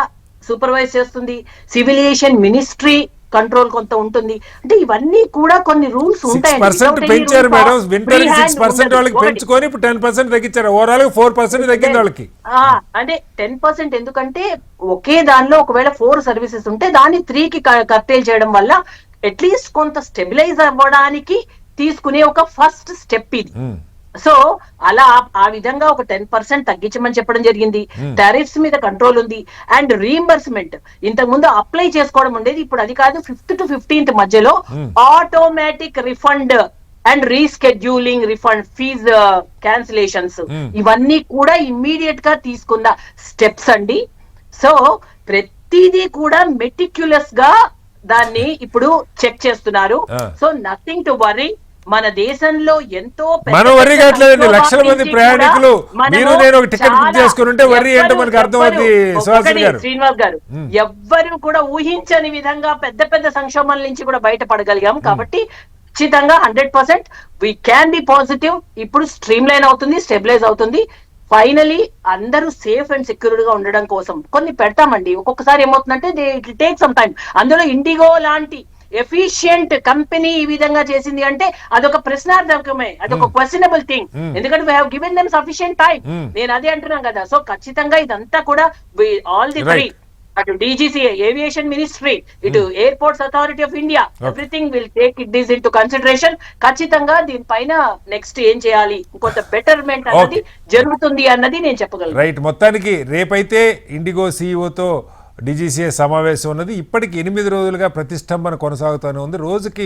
supervise చేస్తుంది, సివిల్ ఏవియేషన్ మినిస్ట్రీ కంట్రోల్ కొంత ఉంటుంది. అంటే ఇవన్నీ కూడా కొన్ని రూల్స్ ఉంటాయి. 6% పెంచారు మేడం, వింటర్ 6% వాళ్ళకి పెంచుకొని ఇప్పుడు 10% తగ్గించారు, ఓవరాల్ 4% తగ్గింది వాళ్ళకి. అంటే 10% ఎందుకంటే ఒకే దానిలో ఒకవేళ 4 సర్వీసెస్ ఉంటే దాన్ని 3కి కర్టేల్ చేయడం వల్ల అట్లీస్ట్ కొంత స్టెబిలైజ్ అవ్వడానికి తీసుకునే ఒక ఫస్ట్ స్టెప్ ఇది. సో అలా ఆ విధంగా ఒక 10% తగ్గించమని చెప్పడం జరిగింది. టారిఫ్స్ మీద కంట్రోల్ ఉంది. అండ్ రీఎంబర్స్మెంట్ ఇంతకు ముందు అప్లై చేసుకోవడం ఉండేది, ఇప్పుడు అది కాదు. 5th to 15th మధ్యలో automatic refund and rescheduling, refund, fees cancellations, ఇవన్నీ కూడా ఇమ్మీడియట్ గా తీసుకున్న స్టెప్స్ అండి. సో ప్రతిదీ కూడా మెటిక్యులస్ గా దాన్ని ఇప్పుడు చెక్ చేస్తున్నారు. So nothing to worry. మన దేశంలో ఎంతో పెద్ద మనం వర్రీ పెద్ద కావట్లేదండి, సంక్షోభాల లక్షల మంది నుంచి ప్రయాణికులు కూడా మనము మీరు నేను ఒక టికెట్ బుక్ చాలా చేసుకుని ఉంటే వర్రీ ఏంటో మనకు అర్థమవుతుంది సుహాసిని ఒకటి గారు. శ్రీనివాస్ గారు, ఎవ్వరు కూడా ఊహించని విధంగా పెద్ద పెద్ద సంక్షోభాల నుంచి కూడా బయటపడగలిగాం. కాబట్టి ఖచ్చితంగా 100% వీ క్యాన్ బి పాజిటివ్. ఇప్పుడు స్ట్రీమ్ లైన్ అవుతుంది, స్టెబిలైజ్ అవుతుంది. ఫైనలీ అందరూ సేఫ్ అండ్ సెక్యూర్డ్ గా ఉండడం కోసం కొన్ని పెడతామండి. ఒక్కొక్కసారి ఏమవుతుందంటే ఇట్ టేక్ సమ్ టైం. అందులో ఇండిగో లాంటి ఎఫిషియంట్ కంపెనీ ఈ విధంగా చేసింది అంటే అదొక ప్రశ్నార్థకమే, అదొక క్వశ్చనబుల్ థింగ్. ఎందుకంటే we have given them sufficient time. నేను అదే అంటున్నాను కదా. సో ఖచ్చితంగా ఇదంతా కూడా ఆల్ ది త్రీ, అటు డీజీసీఏ, ఏవియేషన్ మినిస్ట్రీ, ఇటు airports authority of India, everything will take it this in to consideration. ఖచ్చితంగా దీనిపైన నెక్స్ట్ ఏం చేయాలి, కొంత బెటర్మెంట్ అన్నది జరుగుతుంది అన్నది నేను చెప్పగలను. రైట్, మొత్తానికి రేపైతే ఇండిగో సీఈఓతో డీజీసీఏ సమావేశం ఉన్నది. ఇప్పటికి 8 రోజులుగా ప్రతిష్టంభన కొనసాగుతూనే ఉంది. రోజుకి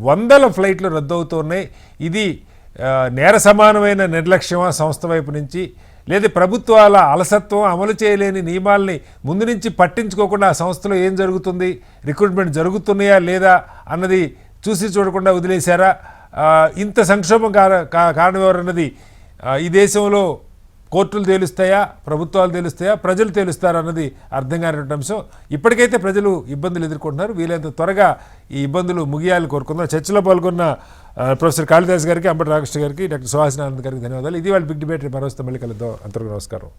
వందల ఫ్లైట్లు రద్దవుతున్నాయి. ఇది నేర సమానమైన నిర్లక్ష్యమా సంస్థ వైపు నుంచి, లేదా ప్రభుత్వాల అలసత్వం, అమలు చేయలేని నియమాల్ని ముందు నుంచి పట్టించుకోకుండా ఆ సంస్థలో ఏం జరుగుతుంది, రిక్రూట్మెంట్ జరుగుతున్నాయా లేదా అన్నది చూసి చూడకుండా వదిలేశారా? ఇంత సంక్షోభం కారణం ఎవరన్నది ఈ దేశంలో కోర్టులు తేలుస్తాయా, ప్రభుత్వాలు తేలుస్తాయా, ప్రజలు తేలుస్తారా అన్నది అర్థం కానిటువంటి అంశం. ఇప్పటికైతే ప్రజలు ఇబ్బందులు ఎదుర్కొంటున్నారు. వీలైనంత త్వరగా ఈ ఇబ్బందులు ముగియాలని కోరుకుందాం. చర్చలో పాల్గొన్న ప్రొఫెసర్ కాళిదాస్ గారికి, అంబటి రామకృష్ణ గారికి, డాక్టర్ సుహాసిని ఆనంద్ గారికి ధన్యవాదాలు. ఇది వాళ్ళ బిగ్ డిబేట్. మరోస్తే మళ్ళీ కలుద్దాం. అంతవరకు నమస్కారం.